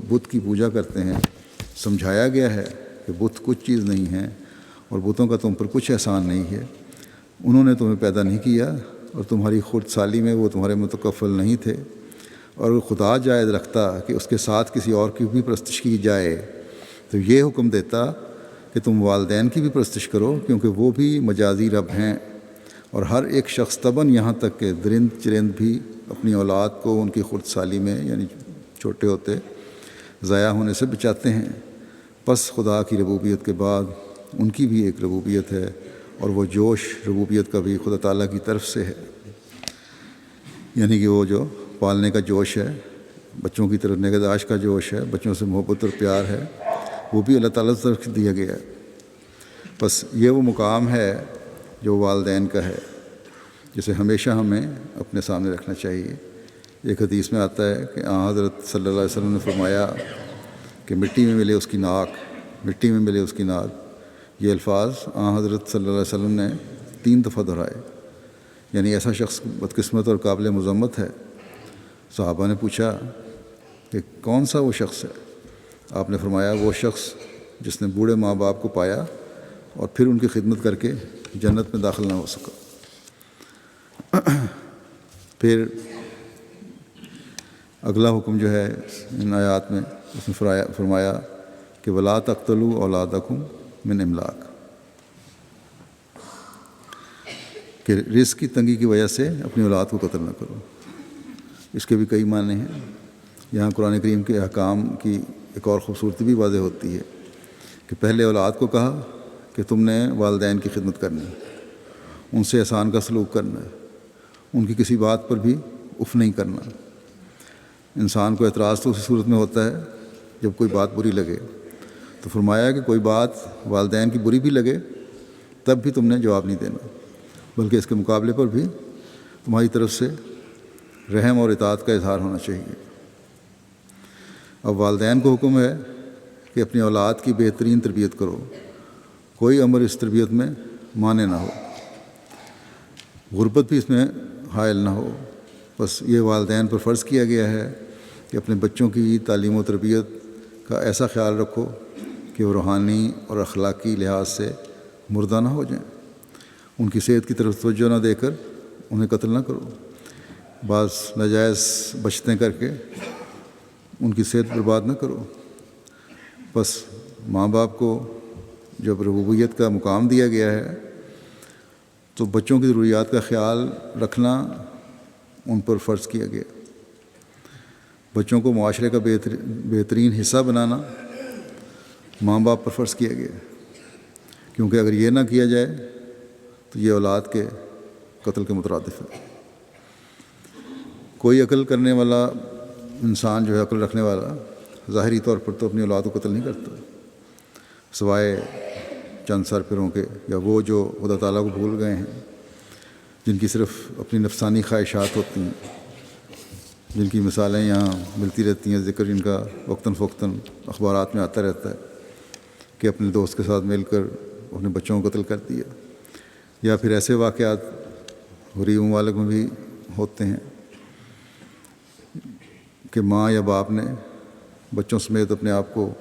بت کی پوجا کرتے ہیں سمجھایا گیا ہے کہ بت کچھ چیز نہیں ہے اور بتوں کا تم پر کچھ احسان نہیں ہے، انہوں نے تمہیں پیدا نہیں کیا اور تمہاری خرد سالی میں وہ تمہارے متکفل نہیں تھے، اور خدا جائز رکھتا کہ اس کے ساتھ کسی اور کی بھی پرستش کی جائے تو یہ حکم دیتا کہ تم والدین کی بھی پرستش کرو، کیونکہ وہ بھی مجازی رب ہیں، اور ہر ایک شخص طبعاً یہاں تک کہ درند چرند بھی اپنی اولاد کو ان کی خرد سالی میں یعنی چھوٹے ہوتے ضائع ہونے سے بچاتے ہیں۔ پس خدا کی ربوبیت کے بعد ان کی بھی ایک ربوبیت ہے، اور وہ جوش ربوبیت کا بھی خدا تعالیٰ کی طرف سے ہے، یعنی کہ وہ جو پالنے کا جوش ہے، بچوں کی طرف نگہداشت کا جوش ہے، بچوں سے محبت اور پیار ہے، وہ بھی اللہ تعالیٰ کی طرف دیا گیا ہے۔ بس یہ وہ مقام ہے جو والدین کا ہے، جسے ہمیشہ ہمیں اپنے سامنے رکھنا چاہیے۔ ایک حدیث میں آتا ہے کہ حضرت صلی اللہ علیہ وسلم نے فرمایا کہ مٹی میں ملے اس کی ناک، مٹی میں ملے اس کی ناک، یہ الفاظ حضرت صلی اللہ علیہ وسلم نے 3 دفعہ دہرائے، یعنی ایسا شخص بدقسمت اور قابل مذمت ہے۔ صحابہ نے پوچھا کہ کون سا وہ شخص ہے؟ آپ نے فرمایا وہ شخص جس نے بوڑھے ماں باپ کو پایا اور پھر ان کی خدمت کر کے جنت میں داخل نہ ہو سکا۔ پھر اگلا حکم جو ہے ان آیات میں اس نے فرمایا کہ وَلَا تَقْتُلُوا أَوْلَادَكُمْ مِنْ إِمْلَاقٍ، کہ رزق کی تنگی کی وجہ سے اپنی اولاد کو قتل نہ کرو۔ اس کے بھی کئی معنی ہیں۔ یہاں قرآن کریم کے احکام کی ایک اور خوبصورتی بھی واضح ہوتی ہے کہ پہلے اولاد کو کہا کہ تم نے والدین کی خدمت کرنی، ان سے احسان کا سلوک کرنا ہے، ان کی کسی بات پر بھی اف نہیں کرنا۔ انسان کو اعتراض تو اسی صورت میں ہوتا ہے جب کوئی بات بری لگے، تو فرمایا کہ کوئی بات والدین کی بری بھی لگے تب بھی تم نے جواب نہیں دینا، بلکہ اس کے مقابلے پر بھی تمہاری طرف سے رحم اور اطاعت کا اظہار ہونا چاہیے۔ اب والدین کو حکم ہے کہ اپنی اولاد کی بہترین تربیت کرو، کوئی امر اس تربیت میں مانے نہ ہو، غربت بھی اس میں حائل نہ ہو۔ بس یہ والدین پر فرض کیا گیا ہے کہ اپنے بچوں کی تعلیم و تربیت کا ایسا خیال رکھو کہ وہ روحانی اور اخلاقی لحاظ سے مردہ نہ ہو جائیں، ان کی صحت کی طرف توجہ نہ دے کر انہیں قتل نہ کرو، بعض ناجائز بچتیں کر کے ان کی صحت برباد نہ کرو۔ بس ماں باپ کو جب ربوبیت کا مقام دیا گیا ہے تو بچوں کی ضروریات کا خیال رکھنا ان پر فرض کیا گیا۔ بچوں کو معاشرے کا بہترین حصہ بنانا ماں باپ پر فرض کیا گیا، کیونکہ اگر یہ نہ کیا جائے تو یہ اولاد کے قتل کے مترادف ہے۔ کوئی عقل کرنے والا انسان جو ہے، عقل رکھنے والا، ظاہری طور پر تو اپنی اولاد کو قتل نہیں کرتا، سوائے چند سر پھروں کے یا وہ جو خدا تعالیٰ کو بھول گئے ہیں، جن کی صرف اپنی نفسانی خواہشات ہوتی ہیں۔ جن کی مثالیں یہاں ملتی رہتی ہیں، ذکر جن کا وقتاً فوقتاً اخبارات میں آتا رہتا ہے کہ اپنے دوست کے ساتھ مل کر اپنے بچوں کو قتل کر دیا، یا پھر ایسے واقعات غریب ممالک میں بھی ہوتے ہیں کہ ماں یا باپ نے بچوں سمیت اپنے آپ کو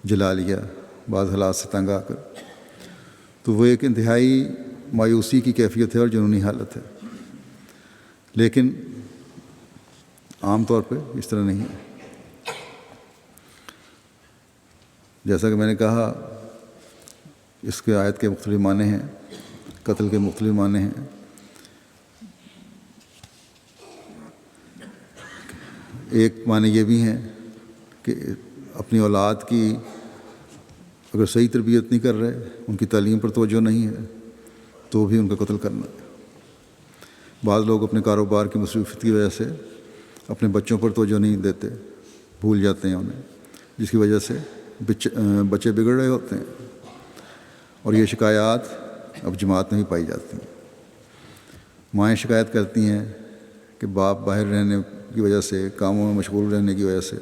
جلا لیا بعض حالات سے تنگ آ کر. تو وہ ایک انتہائی مایوسی کی کیفیت ہے اور جنونی حالت ہے، لیکن عام طور پہ اس طرح نہیں ہے. جیسا کہ میں نے کہا، اس کے آیت کے مختلف معنی ہیں، قتل کے مختلف معنی ہیں. ایک معنی یہ بھی ہیں کہ اپنی اولاد کی اگر صحیح تربیت نہیں کر رہے، ان کی تعلیم پر توجہ نہیں ہے، تو بھی ان کا قتل کرنا ہے. بعض لوگ اپنے کاروبار کی مصروفیت کی وجہ سے اپنے بچوں پر توجہ نہیں دیتے، بھول جاتے ہیں انہیں، جس کی وجہ سے بچے بگڑ رہے ہوتے ہیں. اور یہ شکایات اب جماعت میں بھی پائی جاتی ہیں. مائیں شکایت کرتی ہیں کہ باپ باہر رہنے کی وجہ سے، کاموں میں مشغول رہنے کی وجہ سے،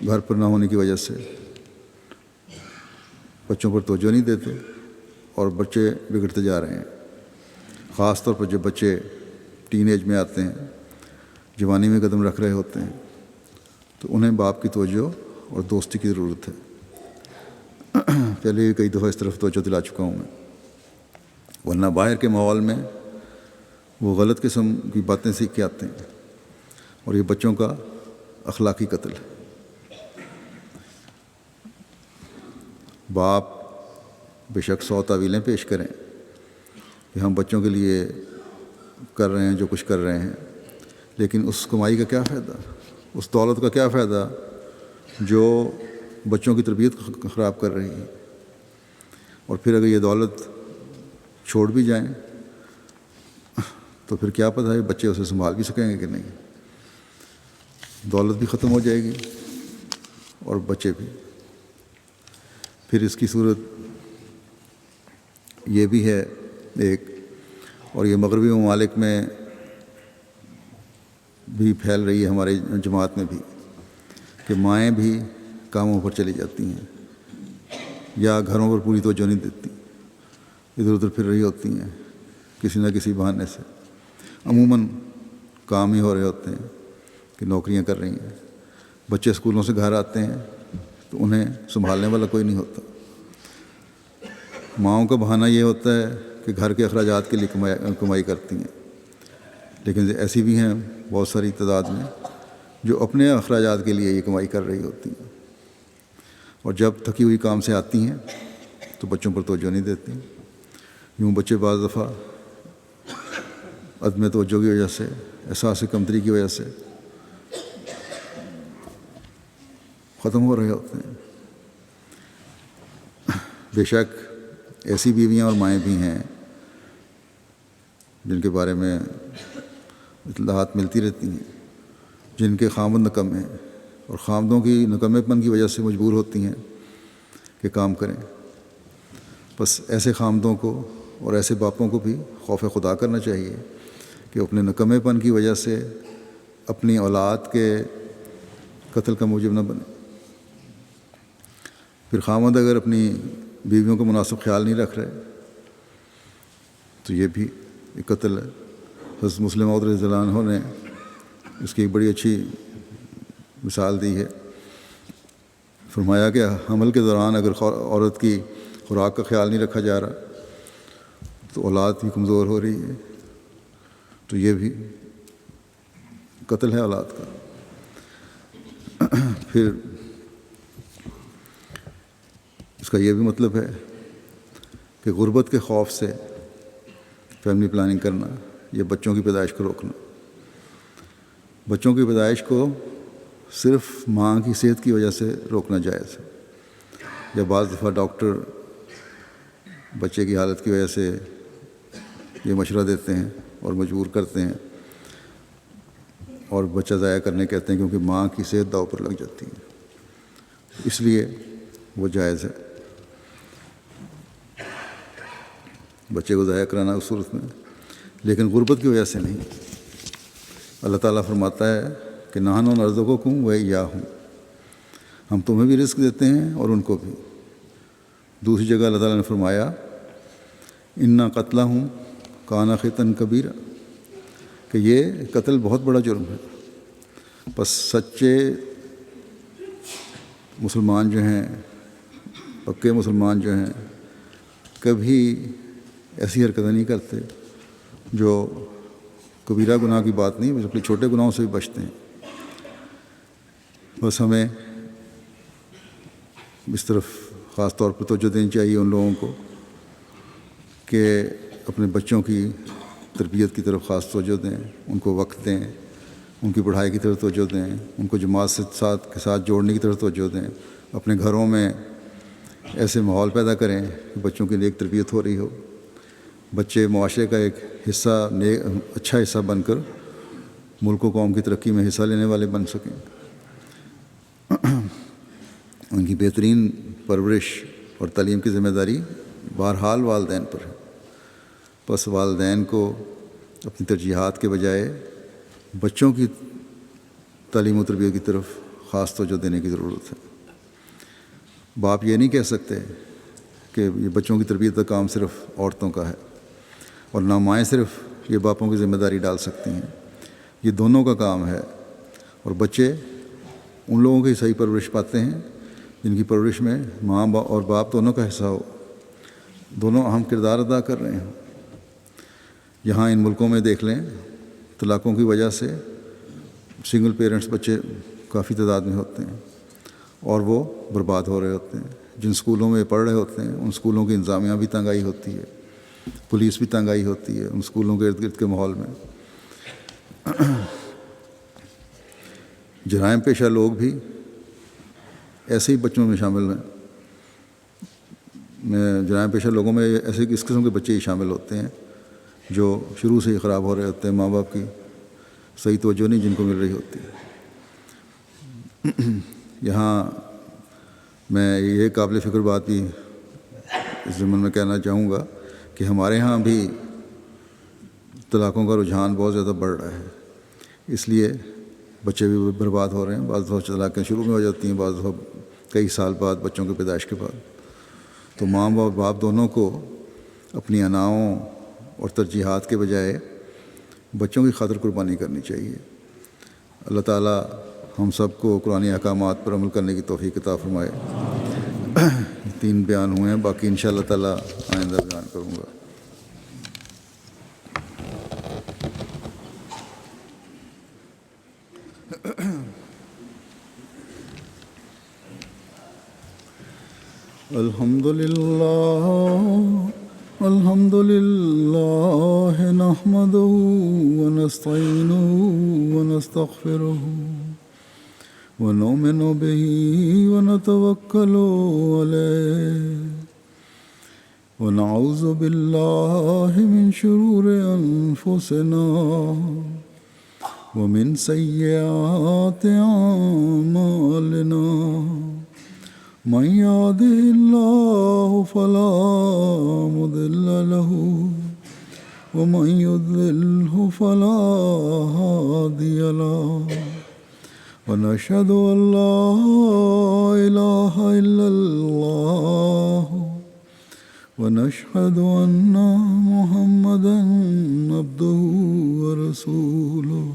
گھر پر نہ ہونے کی وجہ سے بچوں پر توجہ نہیں دیتے اور بچے بگڑتے جا رہے ہیں. خاص طور پر جب بچے ٹین ایج میں آتے ہیں، جوانی میں قدم رکھ رہے ہوتے ہیں، تو انہیں باپ کی توجہ اور دوستی کی ضرورت ہے. پہلے کئی دفعہ اس طرف توجہ دلا چکا ہوں میں. ورنہ باہر کے ماحول میں وہ غلط قسم کی باتیں سیکھ کے آتے ہیں، اور یہ بچوں کا اخلاقی قتل ہے. باپ بے شک 100 تعویلیں پیش کریں کہ ہم بچوں کے لیے کر رہے ہیں جو کچھ کر رہے ہیں، لیکن اس کمائی کا کیا فائدہ، اس دولت کا کیا فائدہ جو بچوں کی تربیت خراب کر رہی ہے. اور پھر اگر یہ دولت چھوڑ بھی جائیں تو پھر کیا پتہ ہے بچے اسے سنبھال بھی سکیں گے کہ نہیں. دولت بھی ختم ہو جائے گی اور بچے بھی. پھر اس کی صورت یہ بھی ہے ایک، اور یہ مغربی ممالک میں بھی پھیل رہی ہے، ہمارے جماعت میں بھی، کہ مائیں بھی کاموں پر چلی جاتی ہیں یا گھروں پر پوری توجہ نہیں دیتی، ادھر ادھر پھر رہی ہوتی ہیں کسی نہ کسی بہانے سے. عموماً کام ہی ہو رہے ہوتے ہیں کہ نوکریاں کر رہی ہیں. بچے اسکولوں سے گھر آتے ہیں تو انہیں سنبھالنے والا کوئی نہیں ہوتا. ماؤں کا بہانہ یہ ہوتا ہے کہ گھر کے اخراجات کے لیے کمائی کرتی ہیں، لیکن ایسی بھی ہیں بہت ساری تعداد میں جو اپنے اخراجات کے لیے یہ کمائی کر رہی ہوتی ہیں، اور جب تھکی ہوئی کام سے آتی ہیں تو بچوں پر توجہ نہیں دیتی. یوں بچے بعض دفعہ عدم توجہ کی وجہ سے، احساس کمتری کی وجہ سے ختم ہو رہے ہوتے ہیں. بے شک ایسی بیویاں اور مائیں بھی ہیں جن کے بارے میں اطلاعات ملتی رہتی ہیں، جن کے خامد نکمے ہیں اور خامدوں کی نکمے پن کی وجہ سے مجبور ہوتی ہیں کہ کام کریں. بس ایسے خامدوں کو اور ایسے باپوں کو بھی خوف خدا کرنا چاہیے کہ اپنے نکمے پن کی وجہ سے اپنی اولاد کے قتل کا موجب نہ بنے. پھر خامد اگر اپنی بیویوں کو مناسب خیال نہیں رکھ رہے تو یہ بھی ایک قتل ہے. حضرت مسلم موعود رضی اللہ عنہ نے اس کی ایک بڑی اچھی مثال دی ہے. فرمایا کہ حمل کے دوران اگر عورت کی خوراک کا خیال نہیں رکھا جا رہا تو اولاد بھی کمزور ہو رہی ہے، تو یہ بھی قتل ہے اولاد کا. پھر اس کا یہ بھی مطلب ہے کہ غربت کے خوف سے فیملی پلاننگ کرنا یا بچوں کی پیدائش کو روکنا. بچوں کی پیدائش کو صرف ماں کی صحت کی وجہ سے روکنا جائز ہے، یا بعض دفعہ ڈاکٹر بچے کی حالت کی وجہ سے یہ مشورہ دیتے ہیں اور مجبور کرتے ہیں اور بچہ ضائع کرنے کہتے ہیں، کیونکہ ماں کی صحت داؤ پر لگ جاتی ہے، اس لیے وہ جائز ہے بچے کو ضائع کرانا اس صورت میں، لیکن غربت کی وجہ سے نہیں. اللہ تعالیٰ فرماتا ہے کہ نحن نرزقکم و ایاہم، ہم تمہیں بھی رزق دیتے ہیں اور ان کو بھی۔ دوسری جگہ اللہ تعالیٰ نے فرمایا انا قتلہم کان خطأ کبیرا، کہ یہ قتل بہت بڑا جرم ہے۔ بس سچے مسلمان جو ہیں، پکے مسلمان جو ہیں، کبھی ایسی حرکتیں نہیں کرتے جو کبیرہ گناہ کی بات نہیں، بلکہ چھوٹے گناہوں سے بھی بچتے ہیں۔ بس ہمیں اس طرف خاص طور پر توجہ دینی چاہیے ان لوگوں کو کہ اپنے بچوں کی تربیت کی طرف خاص توجہ دیں، ان کو وقت دیں، ان کی پڑھائی کی طرف توجہ دیں، ان کو جماعت کے ساتھ جوڑنے کی طرف توجہ دیں، اپنے گھروں میں ایسے ماحول پیدا کریں کہ بچوں کی نیک تربیت ہو رہی ہو، بچے معاشرے کا ایک حصہ، اچھا حصہ بن کر ملک و قوم کی ترقی میں حصہ لینے والے بن سکیں۔ ان کی بہترین پرورش اور تعلیم کی ذمہ داری بہرحال والدین پر ہے۔ بس والدین کو اپنی ترجیحات کے بجائے بچوں کی تعلیم و تربیت کی طرف خاص توجہ دینے کی ضرورت ہے۔ باپ یہ نہیں کہہ سکتے کہ یہ بچوں کی تربیت کا کام صرف عورتوں کا ہے، اور نہ مائیں صرف یہ باپوں کی ذمہ داری ڈال سکتی ہیں، یہ دونوں کا کام ہے۔ اور بچے ان لوگوں کی صحیح پرورش پاتے ہیں جن کی پرورش میں ماں اور باپ دونوں کا حصہ ہو، دونوں اہم کردار ادا کر رہے ہیں۔ یہاں ان ملکوں میں دیکھ لیں، طلاقوں کی وجہ سے سنگل پیرنٹس بچے کافی تعداد میں ہوتے ہیں اور وہ برباد ہو رہے ہوتے ہیں۔ جن اسکولوں میں پڑھ رہے ہوتے ہیں ان اسکولوں کی انتظامیہ بھی تنگ آئی ہوتی ہے، پولیس بھی تنگ آئی ہوتی ہے ان اسکولوں کے ارد گرد کے ماحول میں۔ جرائم پیشہ لوگ بھی ایسے ہی بچوں میں شامل ہیں، جرائم پیشہ لوگوں میں ایسے اس قسم کے بچے ہی شامل ہوتے ہیں جو شروع سے ہی خراب ہو رہے ہوتے ہیں، ماں باپ کی صحیح توجہ نہیں جن کو مل رہی ہوتی ہے۔ یہاں میں یہ قابل فکر بات بھی اس ضمن میں کہنا چاہوں گا کہ ہمارے ہاں بھی طلاقوں کا رجحان بہت زیادہ بڑھ رہا ہے، اس لیے بچے بھی برباد ہو رہے ہیں۔ بعض دفعہ طلاقیں شروع میں ہو جاتی ہیں، بعض دفعہ کئی سال بعد بچوں کے پیدائش کے بعد۔ تو ماں اور باپ دونوں کو اپنی اناؤں اور ترجیحات کے بجائے بچوں کی خاطر قربانی کرنی چاہیے۔ اللہ تعالیٰ ہم سب کو قرآنی احکامات پر عمل کرنے کی توفیق عطا فرمائے۔ 3 بیان ہوئے ہیں، باقی انشاءاللہ تعالیٰ آئندہ بیان کروں گا۔ الحمد للہ نحمده ونستعینه ونستغفره ونؤمن به ونتوکل علیہ ونعوذ باللہ من شرور انفسنا ومن سیئات اعمالنا من يهده الله فلا مضل له ومن يضلله فلا هادي له ونشهد أن لا إله إلا الله ونشهد أن محمدا عبده ورسوله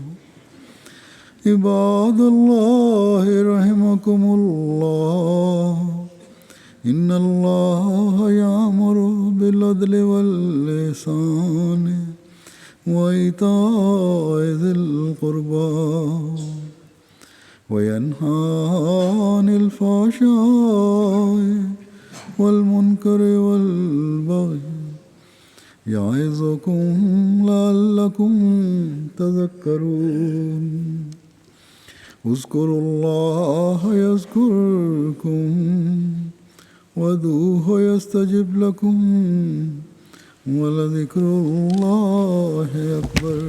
عباد الله رحمكم الله إن الله يأمر بالعدل والإحسان وإيتاء ذي القربى وينهى عن الفحشاء والمنكر والبغي يعظكم لعلكم تذكرون اذكروا الله يذكركم وادعوه يستجب لكم ولذكر الله أكبر